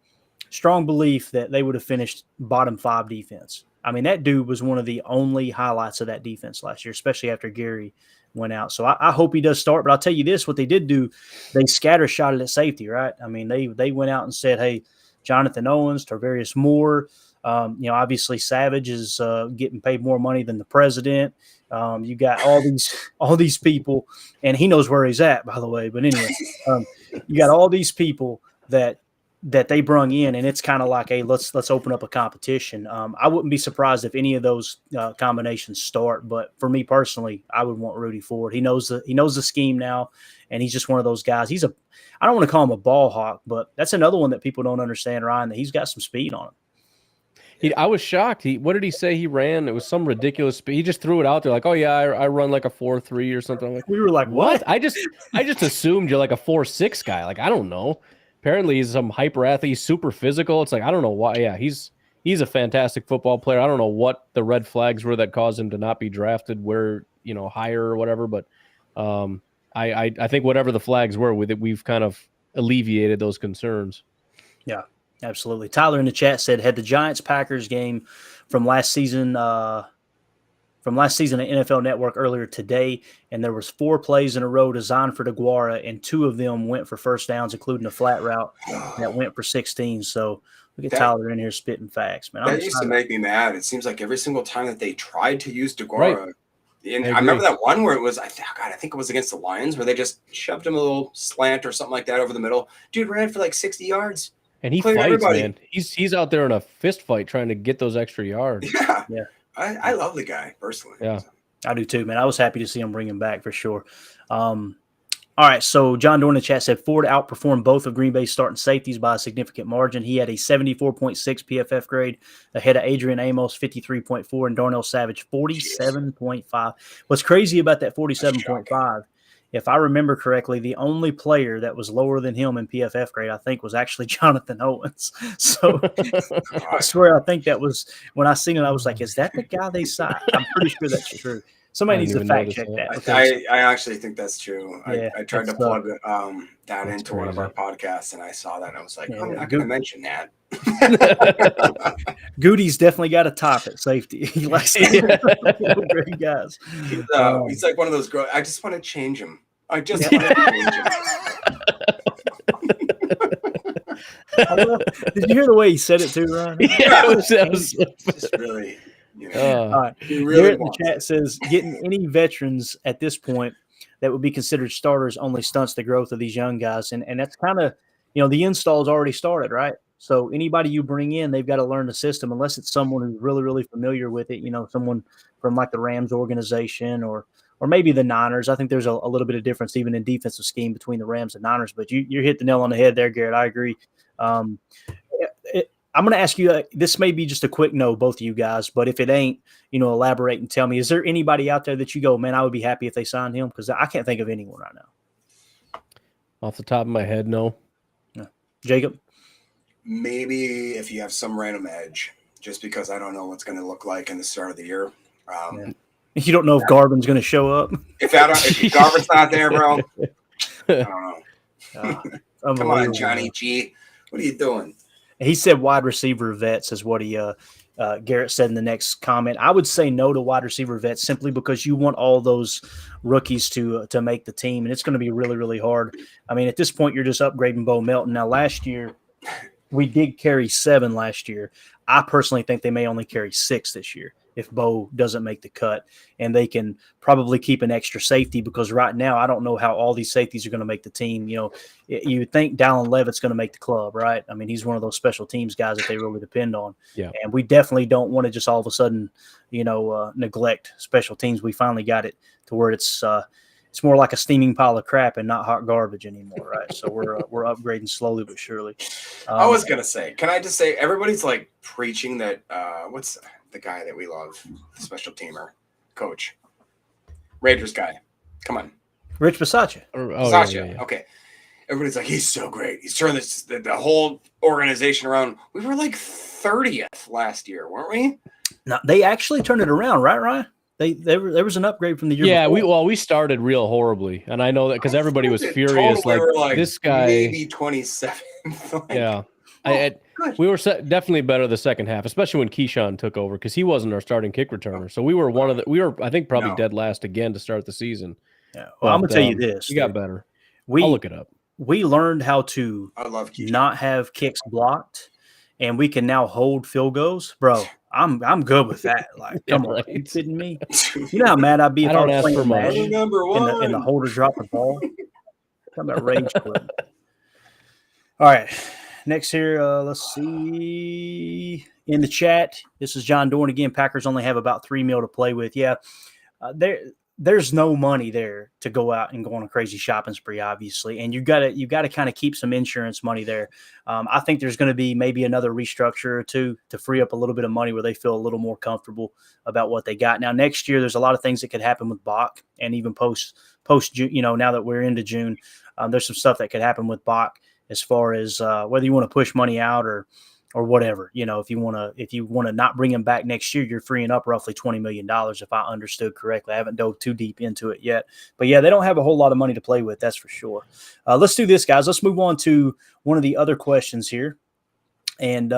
belief that they would have finished bottom 5 defense. I mean, that dude was one of the only highlights of that defense last year, especially after Gary went out. So I hope he does start. But I'll tell you this, what they did do, they scattershotted at safety, right? I mean, they went out and said, hey, Jonathan Owens, Tarvarius Moore, obviously Savage is getting paid more money than the president. You got all these people, and he knows where he's at, by the way. But anyway, you got all these people that they brung in, and it's kind of like, hey, let's open up a competition. I wouldn't be surprised if any of those combinations start. But for me personally, I would want Rudy Ford. He knows the scheme now, and he's just one of those guys. I don't want to call him a ball hawk, but that's another one that people don't understand, Ryan, that he's got some speed on him. I was shocked. What did he say he ran? It was some ridiculous speed. He just threw it out there like, oh, yeah, I run like a 4.3 or something. I'm like, we were like, what? I just assumed you're like a 4.6 guy. Like, I don't know. Apparently he's some hyper athlete. He's super physical. It's like, I don't know why. Yeah, he's a fantastic football player. I don't know what the red flags were that caused him to not be drafted higher or whatever. But I think whatever the flags were with it, we've kind of alleviated those concerns. Yeah. Absolutely. Tyler in the chat said, had the Giants-Packers game from last season at NFL Network earlier today, and there was 4 plays in a row designed for DeGuara, and 2 of them went for first downs, including a flat route that went for 16. So look at Tyler in here spitting facts, man. That used to make me mad. It seems like every single time that they tried to use DeGuara, right. And I remember that one where it was, I think it was against the Lions, where they just shoved him a little slant or something like that over the middle. Dude ran for like 60 yards. And he fights, everybody. Man. He's out there in a fist fight trying to get those extra yards. Yeah. I love the guy personally. Yeah, I do too, man. I was happy to see him bring him back for sure. All right, so John Dorn in the chat said Ford outperformed both of Green Bay's starting safeties by a significant margin. He had a 74.6 PFF grade ahead of Adrian Amos, 53.4, and Darnell Savage, 47.5. What's crazy about that 47.5, if I remember correctly, the only player that was lower than him in PFF grade, I think, was actually Jonathan Owens. So I swear, I think that was, when I seen it, I was like, is that the guy they signed? I'm pretty sure that's true. Somebody needs to fact check that. I actually think that's true. Yeah, I tried to plug that into one of our podcasts, and I saw that, and I was like, I'm not going to mention that. Goody's definitely got a top at safety. He likes great guys. He's like one of those girls. I just want to change him. I just want to change him. Did you hear the way he said it too, Ryan? Yeah, it was just really. All right. Really the chat says getting any veterans at this point that would be considered starters only stunts the growth of these young guys, and that's kind of the install's already started, right? So anybody you bring in, they've got to learn the system, unless it's someone who's really, really familiar with it. Someone from like the Rams organization or maybe the Niners. I think there's a little bit of difference even in defensive scheme between the Rams and Niners. But you hit the nail on the head there, Garrett. I agree. I'm going to ask you, this may be just a quick no, both of you guys, but if it ain't, elaborate and tell me, is there anybody out there that you go, man, I would be happy if they signed him? Because I can't think of anyone right now. Off the top of my head, no. Yeah. Jacob? Maybe if you have some random edge, just because I don't know what's going to look like in the start of the year. You don't know if Garvin's going to show up? If Garvin's not there, bro, I don't know. Come on, Johnny G. What are you doing? He said wide receiver vets is what he Garrett said in the next comment. I would say no to wide receiver vets simply because you want all those rookies to make the team, and it's going to be really, really hard. I mean, at this point, you're just upgrading Bo Melton. Now, last year, we did carry 7 last year. I personally think they may only carry 6 this year if Bo doesn't make the cut, and they can probably keep an extra safety because right now I don't know how all these safeties are going to make the team. You know, you think Dallin Levitt's going to make the club, right? I mean, he's one of those special teams guys that they really depend on. Yeah. And we definitely don't want to just all of a sudden, neglect special teams. We finally got it to where it's more like a steaming pile of crap and not hot garbage anymore, right? So we're upgrading slowly but surely. I was gonna say, can I just say, everybody's like preaching that. What's the guy that we love, the special teamer, coach, Raiders guy? Come on, Rich Bisaccia. Bisaccia. Yeah. Okay, everybody's like, he's so great. He's turned the whole organization around. We were like 30th last year, weren't we? No, they actually turned it around, right, Ryan? There was an upgrade from the year. Yeah, before. we started real horribly, and I know that because everybody was furious. Like this guy, maybe 27th. Yeah, we were definitely better the second half, especially when Keyshawn took over because he wasn't our starting kick returner. So we were I think probably dead last again to start the season. Yeah, well, I'm gonna tell you this: we got better. I'll look it up. We learned how to not have kicks blocked, and we can now hold field goals, bro. I'm good with that. Like, come on, are you kidding me? You know how mad I'd be if I don't was ask playing for much. Madden and the holder dropped the ball. Talking about rage quit. All right, next here, let's see. In the chat, this is John Dorn again. Packers only have about $3 million to play with. Yeah, there's no money there to go out and go on a crazy shopping spree, obviously, and you got to kind of keep some insurance money there. I think there's going to be maybe another restructure or two to free up a little bit of money where they feel a little more comfortable about what they got. Now, next year, there's a lot of things that could happen with Bach, and even post June. Now that we're into June, there's some stuff that could happen with Bach as far as whether you want to push money out or whatever. If you want to not bring him back next year, you're freeing up roughly $20 million, if I understood correctly. I haven't dove too deep into it yet. But, yeah, they don't have a whole lot of money to play with, that's for sure. Let's do this, guys. Let's move on to one of the other questions here. And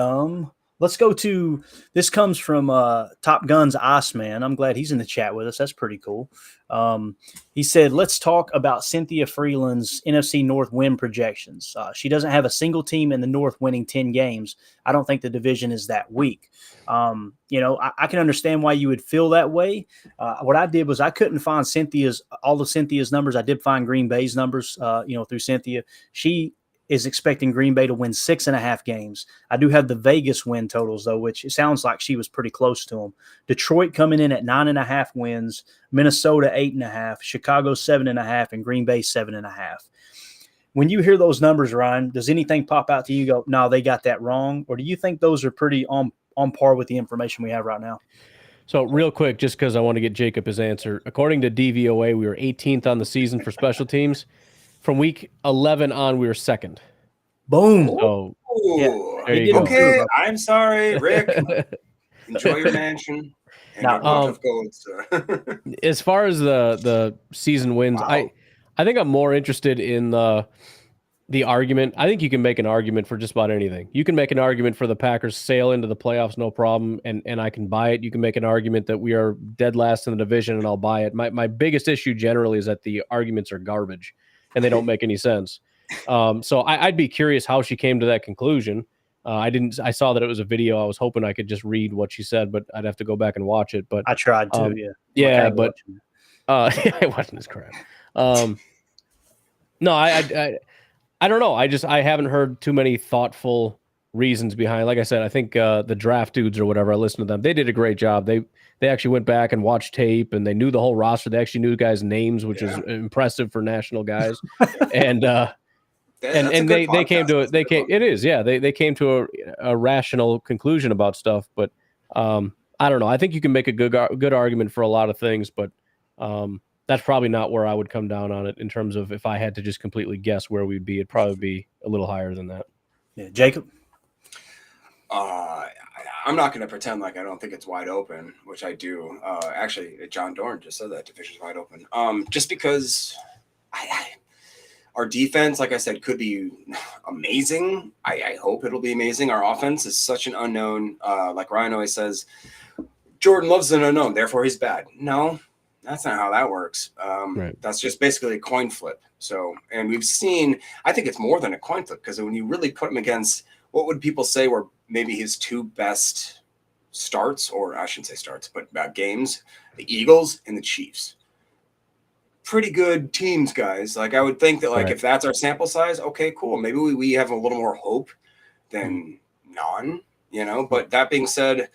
let's go to – this comes from Top Gun's Iceman. I'm glad he's in the chat with us. That's pretty cool. He said, let's talk about Cynthia Freeland's NFC North win projections. She doesn't have a single team in the North winning 10 games. I don't think the division is that weak. I can understand why you would feel that way. What I did was I couldn't find all of Cynthia's numbers. I did find Green Bay's numbers, through Cynthia. She is expecting Green Bay to win 6.5 games. I do have the Vegas win totals, though, which it sounds like she was pretty close to them. Detroit coming in at 9.5 wins, Minnesota 8.5, Chicago 7.5, and Green Bay 7.5. When you hear those numbers, Ryan, does anything pop out to you? Go, no, they got that wrong, or do you think those are pretty on par with the information we have right now? So real quick, just because I want to get Jacob his answer. According to DVOA, we were 18th on the season for special teams. From week 11 on, we were second. Boom. So, yeah, there you go. Okay, I'm sorry, Rick. Enjoy your mansion. And as far as the season wins, wow. I think I'm more interested in the argument. I think you can make an argument for just about anything. You can make an argument for the Packers sail into the playoffs, no problem, and I can buy it. You can make an argument that we are dead last in the division, and I'll buy it. My biggest issue generally is that the arguments are garbage. And they don't make any sense. So I'd be curious how she came to that conclusion. I saw that it was a video. I was hoping I could just read what she said, but I'd have to go back and watch it. But I tried to, yeah. Yeah, but it wasn't as crap. No, I don't know. I haven't heard too many thoughtful reasons behind. Like I said, I think the draft dudes or whatever, I listened to them. They did a great job. They actually went back and watched tape, and they knew the whole roster. They actually knew guys' names, which is impressive for national guys. And they came to they came to a rational conclusion about stuff. But I don't know. I think you can make a good argument for a lot of things, but that's probably not where I would come down on it in terms of if I had to just completely guess where we'd be. It'd probably be a little higher than that. Yeah, Jacob. I'm not going to pretend like I don't think it's wide open, which I do. Actually, John Dorn just said that division's wide open. Just because our defense, like I said, could be amazing. I hope it'll be amazing. Our offense is such an unknown. Like Ryan always says, Jordan loves an unknown, therefore he's bad. No, that's not how that works. Right. That's just basically a coin flip. So, and we've seen, I think it's more than a coin flip, because when you really put him against, what would people say were maybe his two best starts, or I shouldn't say starts, but games, the Eagles and the Chiefs. Pretty good teams, guys. Like, I would think that, like, Right. if that's our sample size, okay, cool. Maybe we have a little more hope than none, you know. But that being said,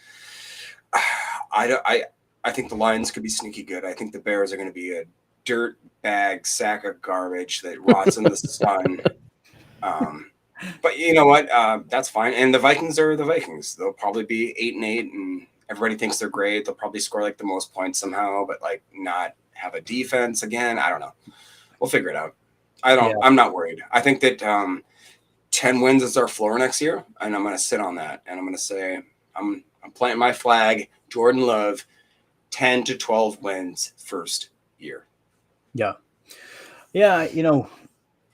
I think the Lions could be sneaky good. I think the Bears are going to be a dirt bag sack of garbage that rots in the sun. But you know what? That's fine. And the Vikings are the Vikings. They'll probably be 8-8, and everybody thinks they're great. They'll probably score like the most points somehow, but like not have a defense again. I don't know. We'll figure it out. I'm not worried. I think that 10 wins is our floor next year, and I'm going to sit on that. And I'm going to say I'm planting my flag. Jordan Love, 10 to 12 wins first year. Yeah. Yeah, you know,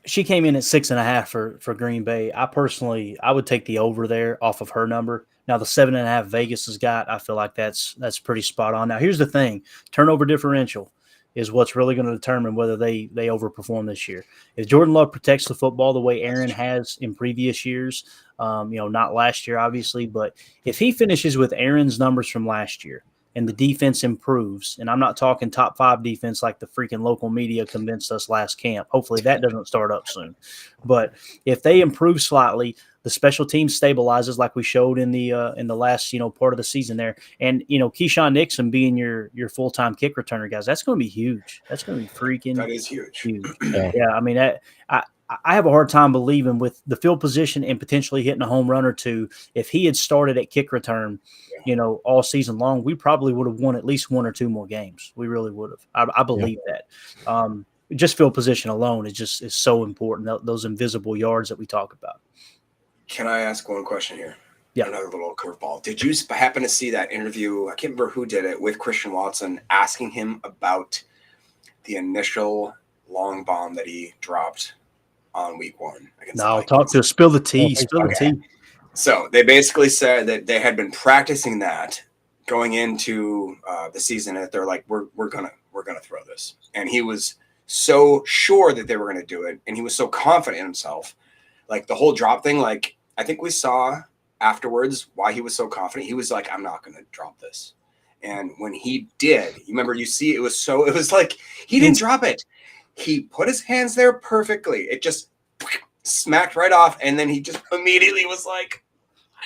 she came in at 6.5 for Green Bay. I would take the over there off of her number. Now the 7.5 Vegas has got, I feel like that's pretty spot on. Now here's the thing: turnover differential is what's really going to determine whether they overperform this year. If Jordan Love protects the football the way Aaron has in previous years, not last year obviously, but if he finishes with Aaron's numbers from last year, and the defense improves, and I'm not talking top 5 defense like the freaking local media convinced us last camp. Hopefully that doesn't start up soon. But if they improve slightly, the special team stabilizes like we showed in the last part of the season there, and Keyshawn Nixon being your full-time kick returner, guys, that's going to be huge. That's going to be freaking. That is huge. Yeah, I mean I have a hard time believing with the field position and potentially hitting a home run or two. If he had started at kick return, all season long, we probably would have won at least 1 or 2 more games. We really would have. I believe that. Just field position alone is so important. Those invisible yards that we talk about. Can I ask one question here? Yeah. Another little curveball. Did you happen to see that interview? I can't remember who did it, with Christian Watson, asking him about the initial long bomb that he dropped on week 1 against the Vikings? Talk to us. Spill the tea. Spill the tea. So they basically said that they had been practicing that going into the season. That they're like, we're gonna throw this, and he was so sure that they were gonna do it, and he was so confident in himself. Like the whole drop thing, like I think we saw afterwards why he was so confident. He was like, I'm not gonna drop this, and when he did, you remember, it was like he didn't drop it. He put his hands there perfectly. It just smacked right off, and then he just immediately was like,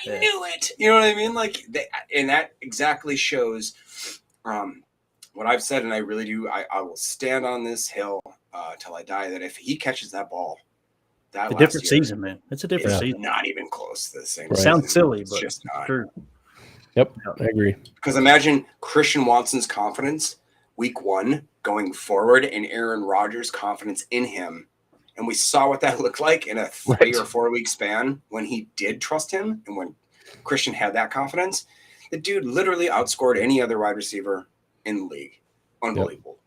I knew it. You know what I mean? Like, and that exactly shows what I've said, and I really do. I will stand on this hill till I die, that if he catches that ball, a different season, man. It's a different season. Not even close to the same. It sounds silly, it's but just not. True. Yep, I agree. Because imagine Christian Watson's confidence week 1 going forward, and Aaron Rodgers' confidence in him. And we saw what that looked like in a 3 or 4 week span when he did trust him, and when Christian had that confidence. The dude literally outscored any other wide receiver in the league. Unbelievable.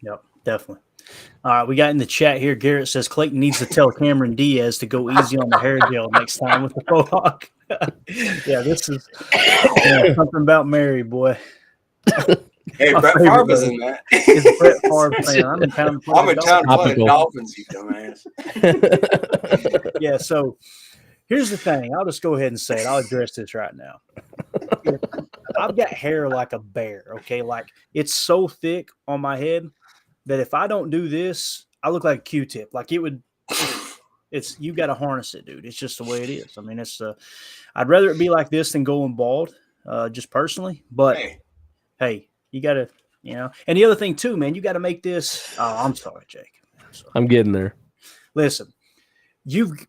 Yep, definitely. All right, we got in the chat here. Garrett says Clayton needs to tell Cameron Diaz to go easy on the hair gel next time with the faux hawk. Yeah, this is something about Mary, boy. Hey, Brett Favre is in that. It's a Brett Favre fan. I'm in town to play the Dolphins, you dumbass. Yeah, so here's the thing. I'll just go ahead and say it. I'll address this right now. I've got hair like a bear, okay? Like, it's so thick on my head that if I don't do this, I look like a Q-tip. Like, you got to harness it, dude. It's just the way it is. I mean, I'd rather it be like this than going bald, just personally. But, hey you got to, And the other thing, too, man, you got to make this – oh, I'm sorry, Jake. I'm getting there. Listen,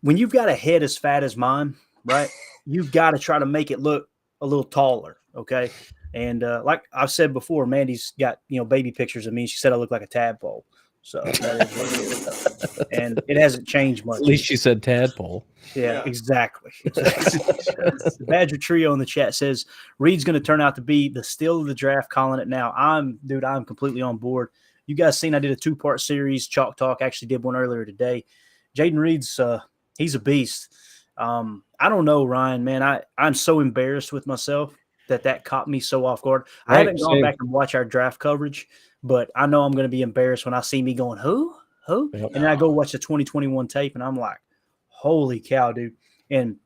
when you've got a head as fat as mine, right, you've got to try to make it look a little taller, okay? And like I've said before, Mandy's got baby pictures of me. She said I look like a tadpole. So that is what it is. And it hasn't changed much. At least she said tadpole. Yeah, exactly. The Badger Trio in the chat says Reed's going to turn out to be the steal of the draft. Calling it now. I'm completely on board. You guys seen I did a 2-part series, Chalk Talk. Actually did one earlier today. Jaden Reed's he's a beast. I don't know, Ryan, man. I'm so embarrassed with myself that caught me so off guard. Right, I haven't gone same. back and watched our draft coverage, but I know I'm going to be embarrassed when I see me going, who? Yep. And then I go watch the 2021 tape, and I'm like, holy cow, dude. And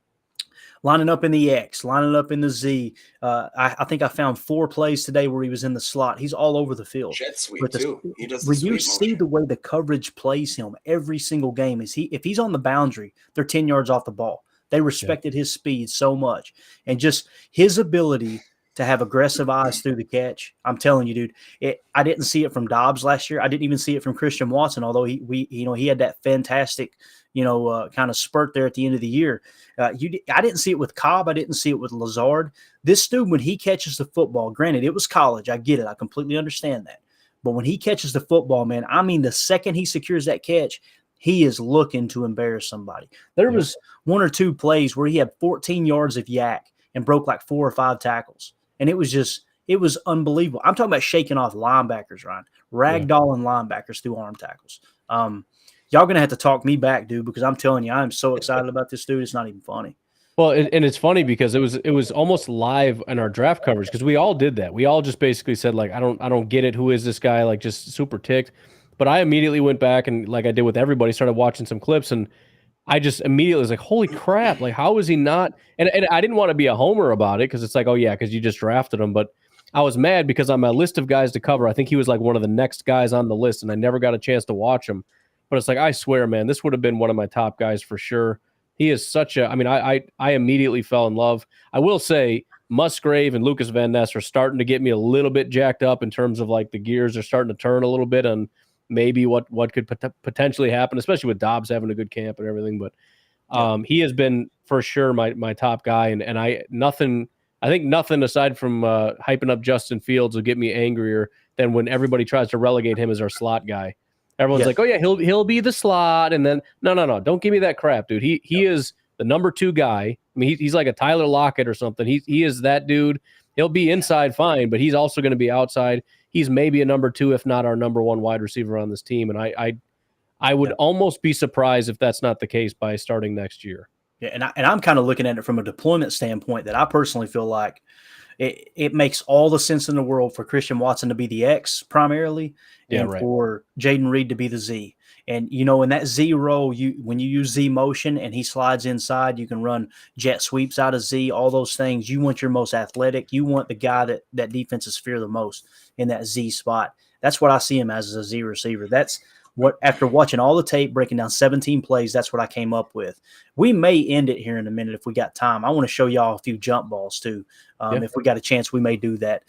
lining up in the X, lining up in the Z. I think I found 4 plays today where he was in the slot. He's all over the field. Jet sweep, too. He does the when sweep you see motion. the way the coverage plays him every single game, if he's on the boundary, they're 10 yards off the ball. They respected his speed so much. And just his ability to have aggressive eyes through the catch. I'm telling you, dude, I didn't see it from Dobbs last year. I didn't even see it from Christian Watson, although he had that fantastic, kind of spurt there at the end of the year. I didn't see it with Cobb. I didn't see it with Lazard. This dude, when he catches the football, granted, it was college. I get it. I completely understand that. But when he catches the football, man, I mean, the second he secures that catch, he is looking to embarrass somebody. There was 1 or 2 plays where he had 14 yards of yak and broke like 4 or 5 tackles. And it was unbelievable. I'm talking about shaking off linebackers, Ryan. Ragdolling linebackers through arm tackles. Y'all going to have to talk me back, dude, because I'm telling you, I'm so excited about this dude. It's not even funny. Well, and it's funny because it was almost live in our draft coverage because we all did that. We all just basically said, like, I don't get it. Who is this guy? Like, just super ticked. But I immediately went back and, like I did with everybody, started watching some clips, and I just immediately was like, holy crap, like, how is he not? And I didn't want to be a homer about it because it's like, oh, yeah, because you just drafted him. But I was mad because on my list of guys to cover, I think he was like one of the next guys on the list, and I never got a chance to watch him. But it's like, I swear, man, this would have been one of my top guys for sure. He is such a – I mean, I immediately fell in love. I will say Musgrave and Lucas Van Ness are starting to get me a little bit jacked up in terms of, like, the gears are starting to turn a little bit on – maybe what could potentially happen, especially with Dobbs having a good camp and everything. But he has been for sure my top guy. And I think nothing aside from hyping up Justin Fields will get me angrier than when everybody tries to relegate him as our slot guy. Everyone's like, oh yeah, he'll be the slot. And then no, don't give me that crap, dude. He is the number 2 guy. I mean, he's like a Tyler Lockett or something. He is that dude. He'll be inside fine, but he's also going to be outside. He's maybe a number 2, if not our number 1 wide receiver on this team. And I would almost be surprised if that's not the case by starting next year. Yeah, and I'm kind of looking at it from a deployment standpoint that I personally feel like it makes all the sense in the world for Christian Watson to be the X primarily, and for Jaden Reed to be the Z. And, in that Z role, when you use Z motion and he slides inside, you can run jet sweeps out of Z, all those things. You want your most athletic. You want the guy that defenses fear the most in that Z spot. That's what I see him as a Z receiver. That's what, after watching all the tape, breaking down 17 plays, that's what I came up with. We may end it here in a minute if we got time. I want to show y'all a few jump balls too. If we got a chance, we may do that.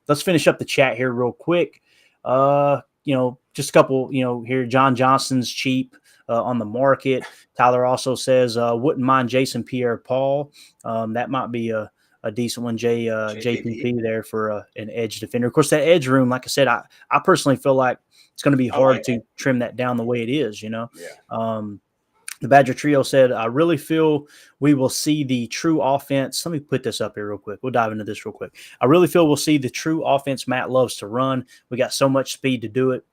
Let's finish up the chat here real quick. Just a couple, here, John Johnson's cheap on the market. Tyler also says, wouldn't mind Jason Pierre-Paul. That might be a decent one, JPP there for an edge defender. Of course, that edge room, like I said, I personally feel like it's going to be hard to trim that down the way it is, The Badger Trio said, I really feel we will see the true offense. Let me put this up here real quick. We'll dive into this real quick. I really feel we'll see the true offense Matt loves to run. We got so much speed to do it.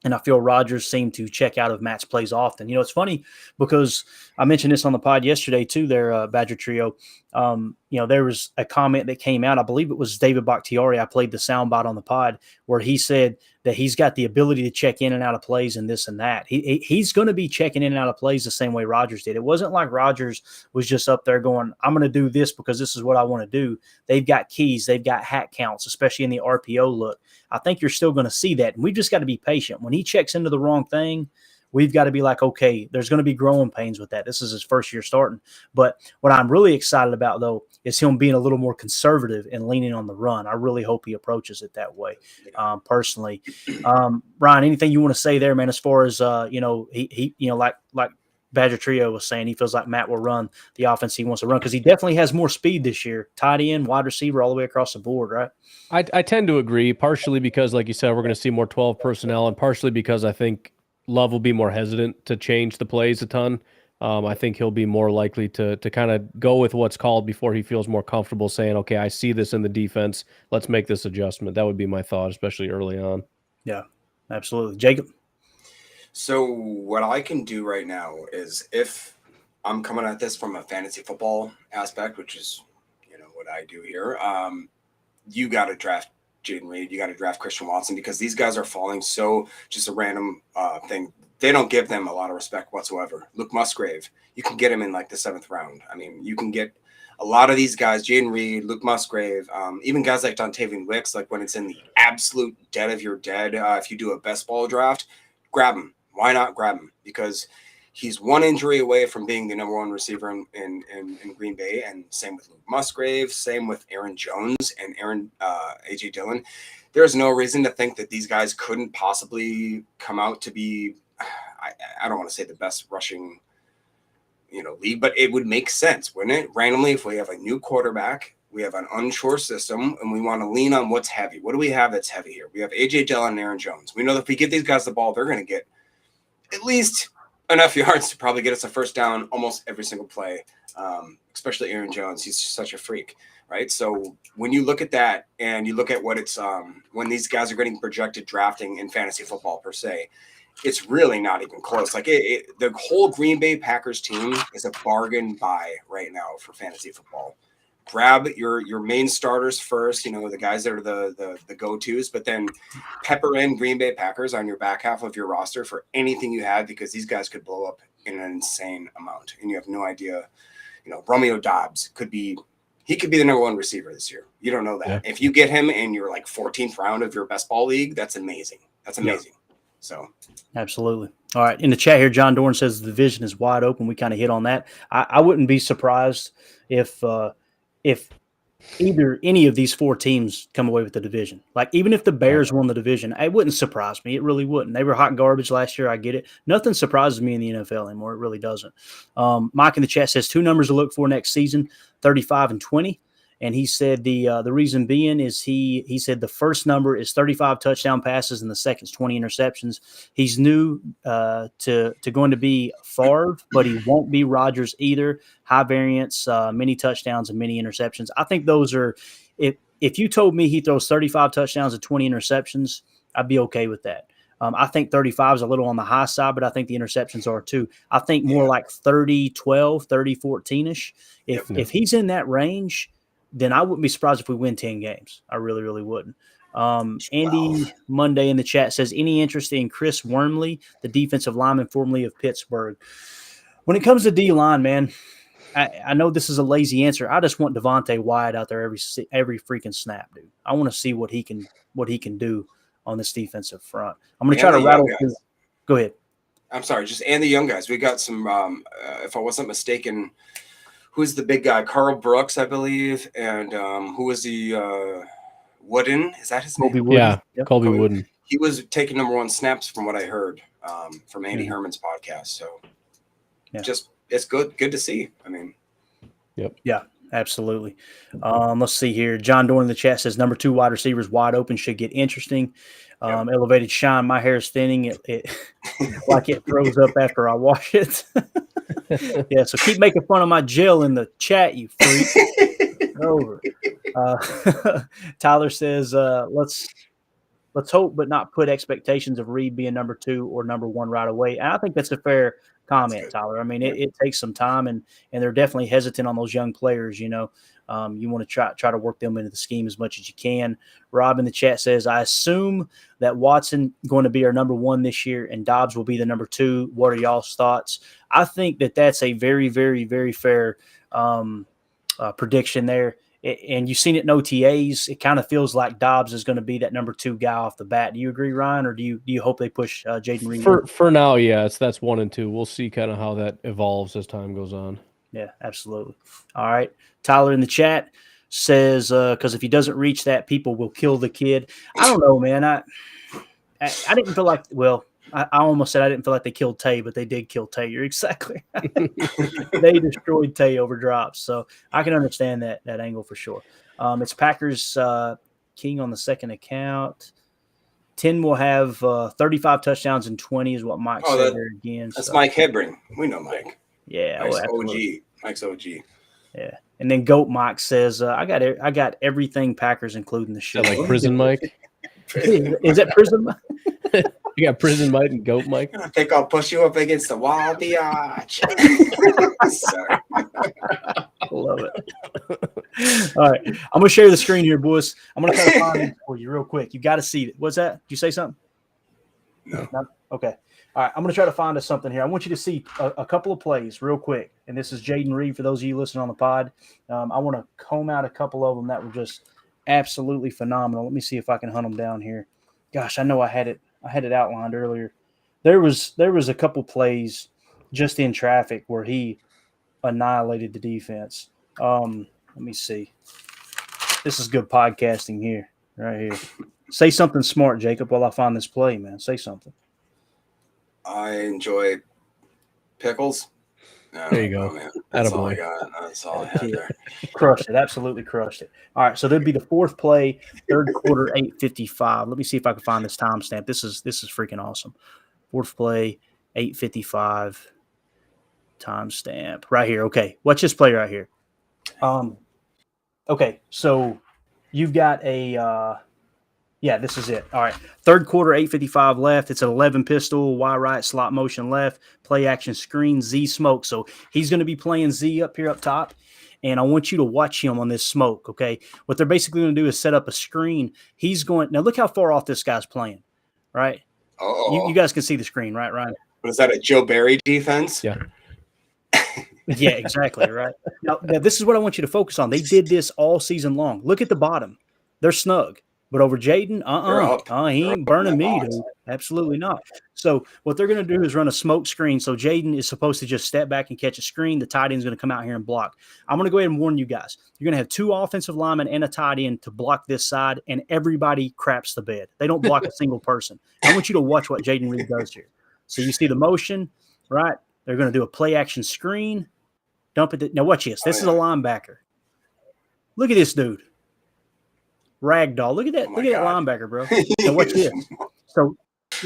And I feel Rodgers seemed to check out of Matt's plays often. It's funny because I mentioned this on the pod yesterday too, there, Badger Trio. There was a comment that came out. I believe it was David Bakhtiari. I played the soundbite on the pod where he said that he's got the ability to check in and out of plays and this and that. He's going to be checking in and out of plays the same way Rodgers did. It wasn't like Rodgers was just up there going, I'm going to do this because this is what I want to do. They've got keys. They've got hat counts, especially in the RPO look. I think you're still going to see that. And we've just got to be patient. When he checks into the wrong thing, we've got to be like, okay, there's going to be growing pains with that. This is his first year starting. But what I'm really excited about, though, is him being a little more conservative and leaning on the run. I really hope he approaches it that way, personally. Ryan, anything you want to say there, man, as far as, like Badger Trio was saying he feels like Matt will run the offense he wants to run because he definitely has more speed this year. Tight end, wide receiver, all the way across the board, right? I tend to agree, partially because, like you said, we're going to see more 12 personnel, and partially because I think Love will be more hesitant to change the plays a ton. I think he'll be more likely to kind of go with what's called before he feels more comfortable saying, okay, I see this in the defense. Let's make this adjustment. That would be my thought, especially early on. Yeah, absolutely. Jacob? So what I can do right now is, if I'm coming at this from a fantasy football aspect, which is, what I do here, you got to draft Jaden Reed. You got to draft Christian Watson, because these guys are falling so just a random thing. They don't give them a lot of respect whatsoever. Luke Musgrave, you can get him in like the 7th round. I mean, you can get a lot of these guys, Jaden Reed, Luke Musgrave, even guys like Dontavian Wicks, like when it's in the absolute dead of your dead, if you do a best ball draft, grab him. Why not grab him? Because he's one injury away from being the number 1 receiver in Green Bay, and same with Luke Musgrave, same with Aaron Jones and A.J. Dillon. There's no reason to think that these guys couldn't possibly come out to be, I don't want to say the best rushing, league, but it would make sense, wouldn't it? Randomly, if we have a new quarterback, we have an unsure system, and we want to lean on what's heavy. What do we have that's heavy here? We have A.J. Dillon and Aaron Jones. We know that if we give these guys the ball, they're going to get at least enough yards to probably get us a first down almost every single play, especially Aaron Jones. He's just such a freak, right? So when you look at that and you look at what it's when these guys are getting projected drafting in fantasy football per se, it's really not even close. Like the whole Green Bay Packers team is a bargain buy right now for fantasy football. Grab your main starters first, the guys that are the go-tos, but then pepper in Green Bay Packers on your back half of your roster for anything you have, because these guys could blow up in an insane amount, and you have no idea. Romeo Doubs could be the number 1 receiver this year. You don't know that. Yeah. If you get him in your 14th round of your best ball league, that's amazing. That's amazing. Yeah. So absolutely. All right. In the chat here, John Dorn says the division is wide open. We kind of hit on that. I wouldn't be surprised if either any of these 4 teams come away with the division. Like, even if the Bears won the division, it wouldn't surprise me. It really wouldn't. They were hot garbage last year. I get it. Nothing surprises me in the NFL anymore. It really doesn't. Mike in the chat says 2 numbers to look for next season, 35 and 20. And he said the reason being is he said the first number is 35 touchdown passes and the second is 20 interceptions. He's new to going to be Favre, but he won't be Rodgers either. High variance, many touchdowns and many interceptions. I think those are if you told me he throws 35 touchdowns and 20 interceptions, I'd be okay with that. I think 35 is a little on the high side, but I think the interceptions are too. I think more like 30-12, 30-14-ish. If he's in that range, then I wouldn't be surprised if we win 10 games. I really, really wouldn't. Andy Monday in the chat says, any interest in Chris Wormley, the defensive lineman formerly of Pittsburgh? When it comes to D-line, man, I know this is a lazy answer. I just want Devontae Wyatt out there every freaking snap, dude. I want to see what he can do on this defensive front. I'm going to try to rattle through. Go ahead. I'm sorry, and the young guys. We got some, if I wasn't mistaken, who's the big guy? Carl Brooks, I believe. And who was the Wooden? Is that his name? Wooden. Yeah, yep. Colby Wooden. He was taking number 1 snaps from what I heard from Andy Herman's podcast. So just it's good to see. I mean. Yep. Yeah, absolutely. Let's see here. John Dorn in the chat says number 2 wide receivers wide open, should get interesting. Elevated shine. My hair is thinning. It like it froze up after I wash it. Yeah, so keep making fun of my gel in the chat, you freak. Over. Tyler says, let's hope but not put expectations of Reed being number 2 or number 1 right away. And I think that's a fair comment, Tyler. I mean, it takes some time, and they're definitely hesitant on those young players, You want to try to work them into the scheme as much as you can. Rob in the chat says, I assume that Watson going to be our number 1 this year and Dobbs will be the number 2. What are y'all's thoughts? I think that's a very, very, very fair prediction there. And you've seen it in OTAs. It kind of feels like Dobbs is going to be that number 2 guy off the bat. Do you agree, Ryan, or do you hope they push Jaden Reed? For now, yes, that's 1 and 2. We'll see kind of how that evolves as time goes on. Yeah, absolutely. All right. Tyler in the chat says, because if he doesn't reach that, people will kill the kid. I don't know, man. I didn't feel like, well, I almost said I didn't feel like they killed Tay, but they did kill Tay. You're exactly right. They destroyed Tay over drops. So I can understand that angle for sure. It's Packers King on the second account. 10 will have 35 touchdowns and 20 is what Mike said there again. That's so. Mike Hebring. We know Mike. Yeah. Mike's OG. Mike's OG. Yeah. And then Goat Mike says, I got everything Packers, including the shoe. Like Prison Mike? Is that Prison Mike? You got Prison Mike and Goat Mike? I think I'll push you up against the wall, biatch. Sorry. I love it. All right. I'm going to share the screen here, boys. I'm going to try to find it for you real quick. You got to see it. What's that? Did you say something? No. Okay. All right. I'm going to try to find us something here. I want you to see a couple of plays real quick. And this is Jaden Reed for those of you listening on the pod. I want to comb out a couple of them that were just absolutely phenomenal. Let me see if I can hunt them down here. Gosh, I know I had it outlined earlier. There was a couple plays just in traffic where he annihilated the defense. Let me see. This is good podcasting here, right here. Say something smart, Jacob, while I find this play, man. Say something. I enjoy pickles. There you go. Man. That's all I Attaboy. got. That's all I had there. Crushed it. Absolutely crushed it. All right, so there'd be the fourth play, third quarter, 8:55. Let me see if I can find this timestamp. This is freaking awesome. Fourth play, 8:55 timestamp right here. Okay, watch this play right here. Okay, so you've got a this is it. All right, third quarter, 8:55 left. It's an 11 pistol, Y right, slot motion left, play action screen, Z smoke. So he's going to be playing Z up here up top, and I want you to watch him on this smoke, okay? What they're basically going to do is set up a screen. He's going – now look how far off this guy's playing, right? You guys can see the screen, right, Ryan? Was that a Joe Barry defense? Yeah. Yeah, exactly, right. Now, this is what I want you to focus on. They did this all season long. Look at the bottom. They're snug. But over Jaden, he ain't burning me, dude. Absolutely not. So what they're going to do is run a smoke screen. So Jaden is supposed to just step back and catch a screen. The tight end is going to come out here and block. I'm going to go ahead and warn you guys. You're going to have two offensive linemen and a tight end to block this side, and everybody craps the bed. They don't block a single person. I want you to watch what Jaden Reed does here. So you see the motion, right? They're going to do a play action screen. Dump it. Now watch this. This is a linebacker. Look at this dude. Ragdoll. Look at that. Look at that linebacker, bro. Now watch this. So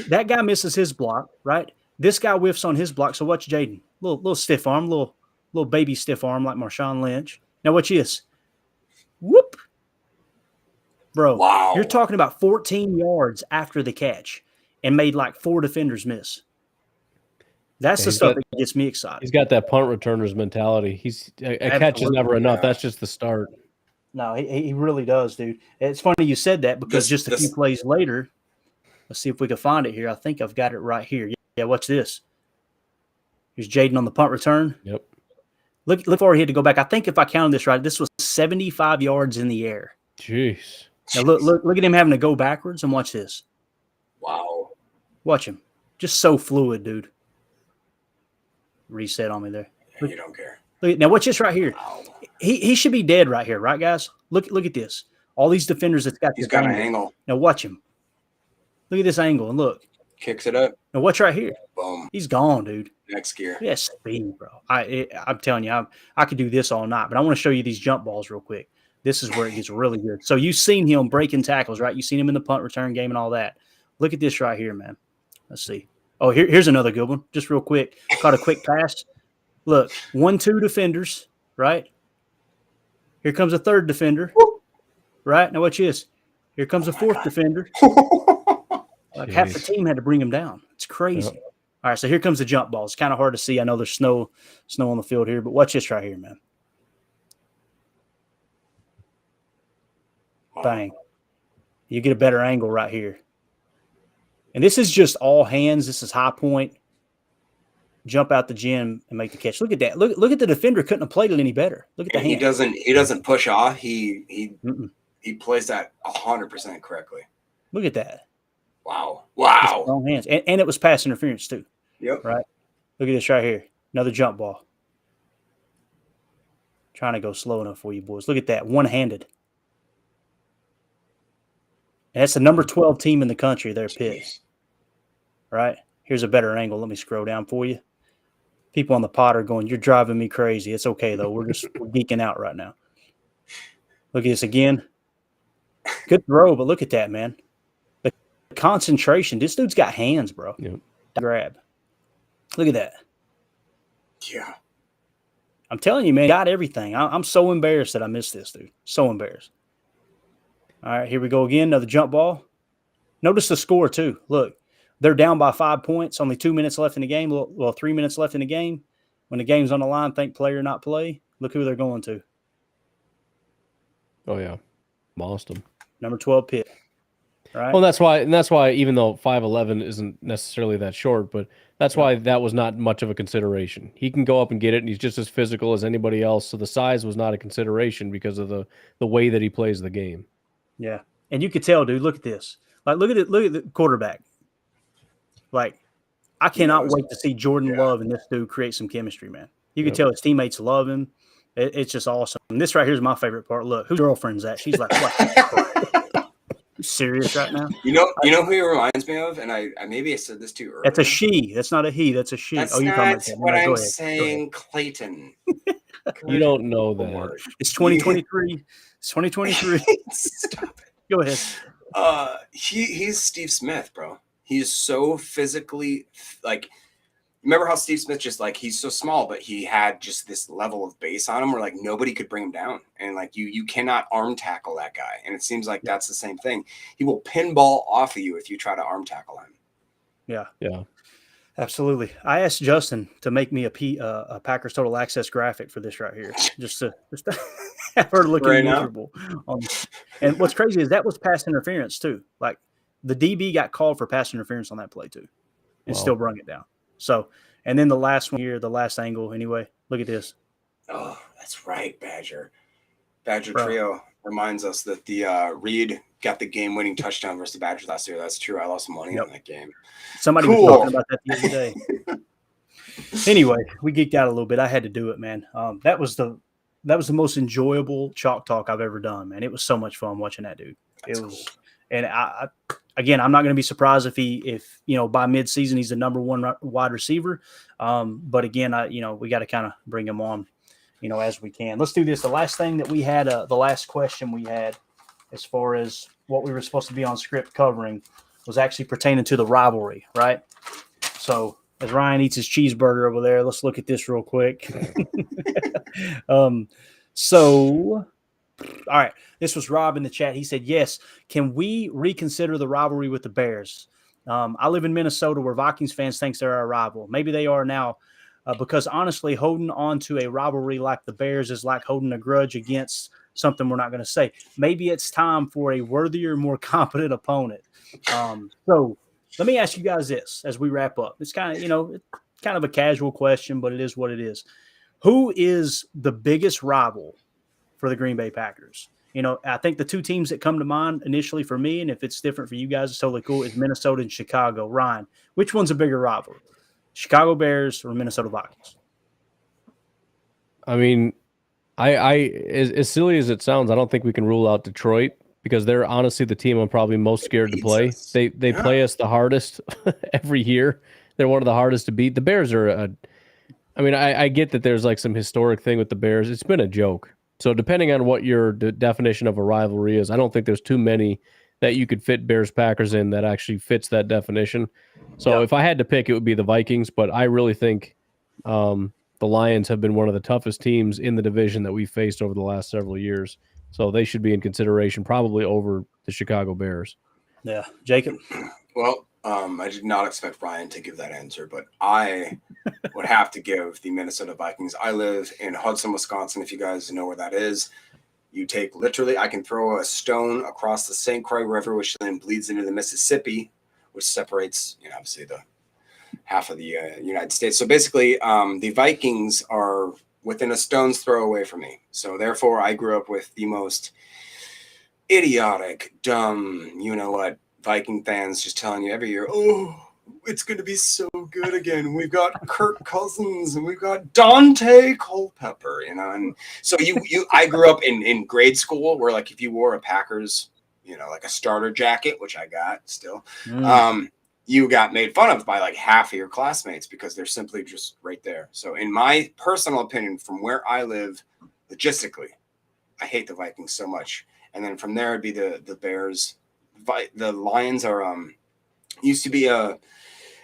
that guy misses his block, right? This guy whiffs on his block. So watch Jaden. Little stiff arm, little baby stiff arm like Marshawn Lynch. Now watch this. Whoop. Bro, wow. You're talking about 14 yards after the catch and made like 4 defenders miss. That's the stuff that gets me excited. He's got that punt returner's mentality. A catch is never enough. That's just the start. No, he really does, dude. It's funny you said that because just a few plays later, let's see if we can find it here. I think I've got it right here. Yeah, watch this. Here's Jaden on the punt return. Yep. Look where he had to go back. I think if I counted this right, this was 75 yards in the air. Jeez. Now look at him having to go backwards and watch this. Wow. Watch him. Just so fluid, dude. Reset on me there. Yeah, you don't care. Now watch this right here. Wow. He should be dead right here, right, guys? Look at this. All these defenders that's got He's got an angle. Now watch him. Look at this angle and look. Kicks it up. Now watch right here. Boom. He's gone, dude. Next gear. Yeah, speed, bro. I'm telling you, I could do this all night, but I want to show you these jump balls real quick. This is where it gets really good. So you've seen him breaking tackles, right? You've seen him in the punt return game and all that. Look at this right here, man. Let's see. Oh, here's another good one. Just real quick. Caught a quick pass. Look, 1-2 defenders, right? Here comes a third defender, right? Now watch this. Here comes a fourth defender. Like half the team had to bring him down. It's crazy. Yep. All right, so here comes the jump ball. It's kind of hard to see. I know there's snow on the field here, but watch this right here, man. Wow. Bang. You get a better angle right here. And this is just all hands. This is high point. Jump out the gym and make the catch. Look at that. Look at the defender. Couldn't have played it any better. Look at the hands. He doesn't push off. He plays that 100% correctly. Look at that. Wow. Long hands. And it was pass interference too. Yep. Right. Look at this right here. Another jump ball. Trying to go slow enough for you boys. Look at that. One-handed. And that's the number 12 team in the country. They're pissed. Right. Here's a better angle. Let me scroll down for you. People on the pod are going, you're driving me crazy. It's okay, though. We're geeking out right now. Look at this again. Good throw, but look at that, man. The concentration. This dude's got hands, bro. Yep. Grab. Look at that. Yeah. I'm telling you, man, got everything. I'm so embarrassed that I missed this, dude. So embarrassed. All right, here we go again. Another jump ball. Notice the score, too. Look, they're down by 5 points. Only 2 minutes left in the game. Well, 3 minutes left in the game. When the game's on the line, think play or not play. Look who they're going to. Oh, yeah. Lost him. Number 12 Pitt. Right? Well, that's why even though 5'11" isn't necessarily that short, but that's why that was not much of a consideration. He can go up and get it, and he's just as physical as anybody else. So the size was not a consideration because of the way that he plays the game. Yeah, and you could tell, dude. Look at this. Like, look at the quarterback. Like, I cannot wait to see Jordan Love and this dude create some chemistry, man. You can tell his teammates love him. It's just awesome. And this right here is my favorite part. Look, whose girlfriend's that? She's like, what? You serious right now? You know who he reminds me of? And I maybe I said this too earlier. That's a she. That's not a he. That's a she. That's you're not talking about what that. I'm saying, Clayton. You don't know that. It's 2023. It's 2023. Stop it. Go ahead. He's Steve Smith, bro. He's so physically like. Remember how Steve Smith just like he's so small, but he had just this level of base on him where like nobody could bring him down, and like you cannot arm tackle that guy. And it seems like that's the same thing. He will pinball off of you if you try to arm tackle him. Yeah. Absolutely. I asked Justin to make me a Packers Total Access graphic for this right here, just to have her looking Right miserable. And what's crazy is that was pass interference too. Like the DB got called for pass interference on that play too, and still brung it down. So, and then the last one here, the last angle. Anyway, look at this. Oh, that's right, Badger Trio reminds us that the Reed got the game-winning touchdown versus the Badgers last year. That's true. I lost money on that game. Somebody was talking about that the other day. Anyway, we geeked out a little bit. I had to do it, man. That was the most enjoyable chalk talk I've ever done, man. It was so much fun watching that dude. That's it was, cool. And again, I'm not going to be surprised if by midseason he's the number one wide receiver. But again, we got to kind of bring him on, as we can. Let's do this. The last thing that we had, the last question we had, as far as what we were supposed to be on script covering, was actually pertaining to the rivalry, right? So as Ryan eats his cheeseburger over there, let's look at this real quick. So, all right, this was Rob in the chat. He said, yes, can we reconsider the rivalry with the Bears? I live in Minnesota where Vikings fans think they're our rival. Maybe they are now because honestly, holding on to a rivalry like the Bears is like holding a grudge against something we're not going to say. Maybe it's time for a worthier, more competent opponent. So let me ask you guys this as we wrap up. It's kind of a casual question, but it is what it is. Who is the biggest rival for the Green Bay Packers? I think the two teams that come to mind initially for me, and if it's different for you guys, it's totally cool, is Minnesota and Chicago. Ryan, which one's a bigger rival? Chicago Bears or Minnesota Vikings? I mean, I as silly as it sounds, I don't think we can rule out Detroit because they're honestly the team I'm probably most scared to play. They play us the hardest every year. They're one of the hardest to beat. The Bears are I get that there's like some historic thing with the Bears. It's been a joke. So depending on what your definition of a rivalry is, I don't think there's too many that you could fit Bears-Packers in that actually fits that definition. So if I had to pick, it would be the Vikings, but I really think the Lions have been one of the toughest teams in the division that we've faced over the last several years. So they should be in consideration probably over the Chicago Bears. Yeah. Jacob? Well, I did not expect Ryan to give that answer, but I would have to give the Minnesota Vikings. I live in Hudson, Wisconsin, if you guys know where that is. You take literally, I can throw a stone across the St. Croix River, which then bleeds into the Mississippi, which separates, obviously the half of the United States. So basically, the Vikings are within a stone's throw away from me. So therefore, I grew up with the most idiotic, dumb, Viking fans just telling you every year, oh, it's going to be so good again. We've got Kirk Cousins and we've got Dante Culpepper, and so I grew up in grade school where like if you wore a Packers, like a starter jacket, which I got still, you got made fun of by like half of your classmates because they're simply just right there. So in my personal opinion, from where I live, logistically, I hate the Vikings so much. And then from there, it'd be the Bears. The Lions are used to be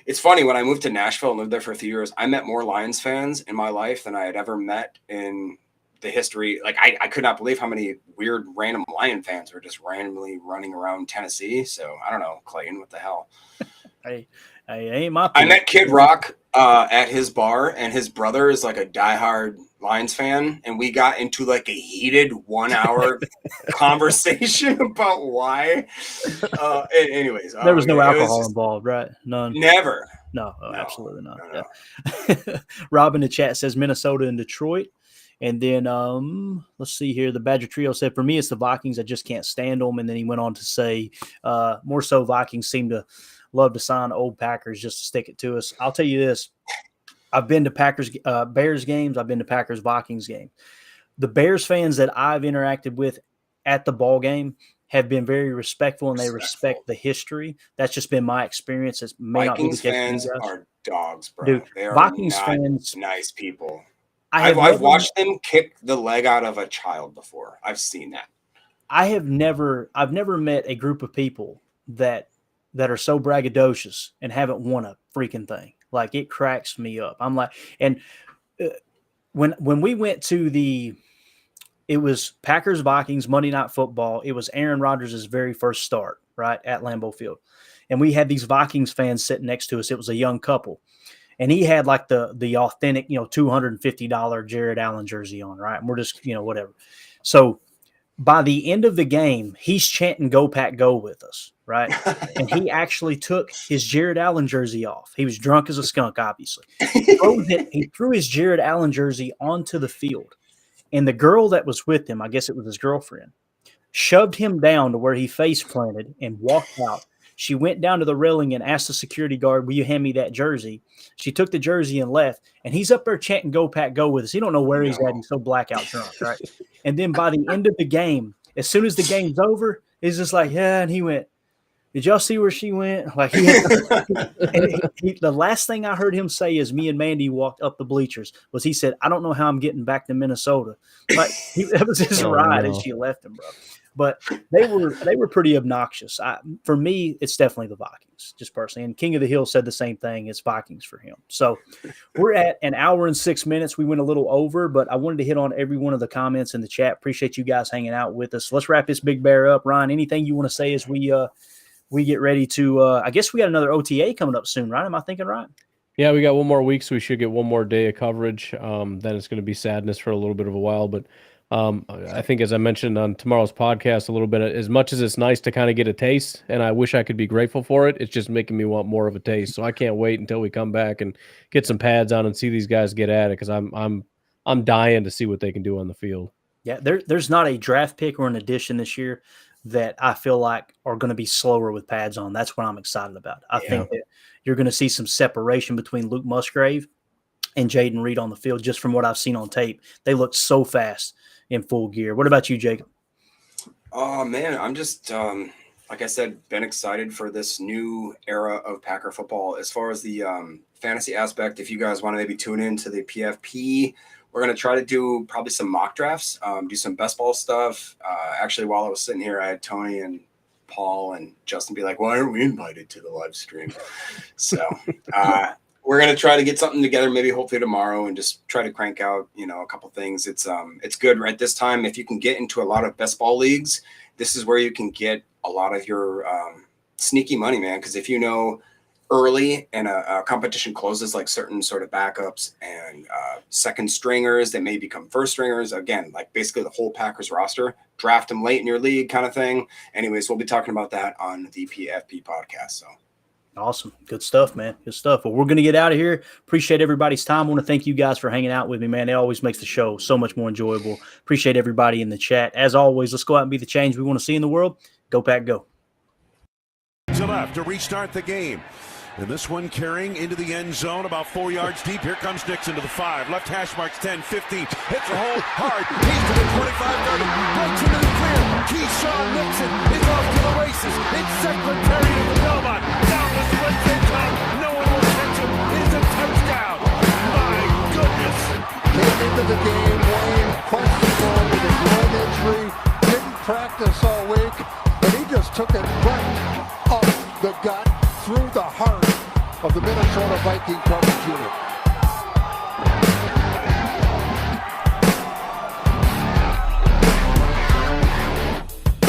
it's funny, when I moved to Nashville and lived there for a few years, I met more Lions fans in my life than I had ever met in the history. Like I could not believe how many weird random Lion fans were just randomly running around Tennessee. So I don't know, Clayton, what the hell? I ain't my. I met Kid Rock at his bar, and his brother is like a diehard Lions fan, and we got into like a heated 1 hour conversation about why. Anyways, there was no alcohol involved, right? None. Never. No, absolutely not. No. Yeah. Rob in the chat says Minnesota and Detroit. And then let's see here. The Badger Trio said, for me, it's the Vikings. I just can't stand them. And then he went on to say, more so Vikings seem to love to sign old Packers just to stick it to us. I'll tell you this. I've been to Bears games. I've been to Packers Vikings games. The Bears fans that I've interacted with at the ball game have been very respectful, and they respect the history. That's just been my experience. It may Vikings not be fans are dogs, bro. Dude, they are Vikings not fans, nice people. I've watched them kick the leg out of a child before. I've seen that. I've never met a group of people that are so braggadocious and haven't won a freaking thing. Like, it cracks me up. I'm like, and when we went to it was Packers Vikings Monday Night Football. It was Aaron Rodgers' very first start, right, at Lambeau Field, and we had these Vikings fans sitting next to us. It was a young couple. And he had like the authentic, $250 Jared Allen jersey on, right? And we're just, whatever. So by the end of the game, he's chanting "Go Pack Go" with us, right? And he actually took his Jared Allen jersey off. He was drunk as a skunk, obviously. He threw his Jared Allen jersey onto the field. And the girl that was with him, I guess it was his girlfriend, shoved him down to where he face planted and walked out. She went down to the railing and asked the security guard, "Will you hand me that jersey?" She took the jersey and left, and he's up there chanting "Go Pack Go" with us. He don't know where he's at. He's so blackout drunk, right? And then by the end of the game, as soon as the game's over, he's just like, "Yeah," and he went, "Did y'all see where she went?" Like, the last thing I heard him say as me and Mandy walked up the bleachers was he said, "I don't know how I'm getting back to Minnesota." Like, that was his ride as she left him, bro. But they were pretty obnoxious. For me, it's definitely the Vikings, just personally. And King of the Hill said the same thing. It's Vikings for him. So we're at an hour and 6 minutes. We went a little over, but I wanted to hit on every one of the comments in the chat. Appreciate you guys hanging out with us. Let's wrap this big bear up. Ryan, anything you want to say as we get ready to I guess we got another OTA coming up soon, right? Am I thinking right? Yeah, we got one more week, so we should get one more day of coverage. Then it's going to be sadness for a little bit of a while, but I think, as I mentioned on tomorrow's podcast a little bit, as much as it's nice to kind of get a taste, and I wish I could be grateful for it, it's just making me want more of a taste. So I can't wait until we come back and get some pads on and see these guys get at it, because I'm dying to see what they can do on the field. Yeah, there's not a draft pick or an addition this year that I feel like are going to be slower with pads on. That's what I'm excited about. I think that you're going to see some separation between Luke Musgrave and Jaden Reed on the field, just from what I've seen on tape. They look so fast in full gear. What about you, Jacob? Oh, man, I'm just, like I said, been excited for this new era of Packer football. As far as the fantasy aspect, if you guys want to maybe tune in to the PFP, we're going to try to do probably some mock drafts, do some best ball stuff. Actually, while I was sitting here, I had Tony and Paul and Justin be like, "Why aren't we invited to the live stream?" So we're going to try to get something together, maybe hopefully tomorrow, and just try to crank out, a couple things. It's good right this time. If you can get into a lot of best ball leagues, this is where you can get a lot of your sneaky money, man. Because if early and a competition closes, like certain sort of backups and second stringers that may become first stringers, again, like basically the whole Packers roster, draft them late in your league kind of thing. Anyways, we'll be talking about that on the PFP podcast. So. Awesome. Good stuff, man. Good stuff. Well, we're going to get out of here. Appreciate everybody's time. I want to thank you guys for hanging out with me, man. It always makes the show so much more enjoyable. Appreciate everybody in the chat. As always, let's go out and be the change we want to see in the world. Go Pack, go. To left to restart the game. And this one carrying into the end zone about 4 yards deep. Here comes Nixon to the 5. Left hash marks 10, 15. Hits a hole hard. He's to the 25-30. Breaks into the clear. Keyshawn Nixon is off to the races. It's Secretary of the Belmont. Down the split. practice all week, and he just took it right up the gut through the heart of the Minnesota Viking coverage unit.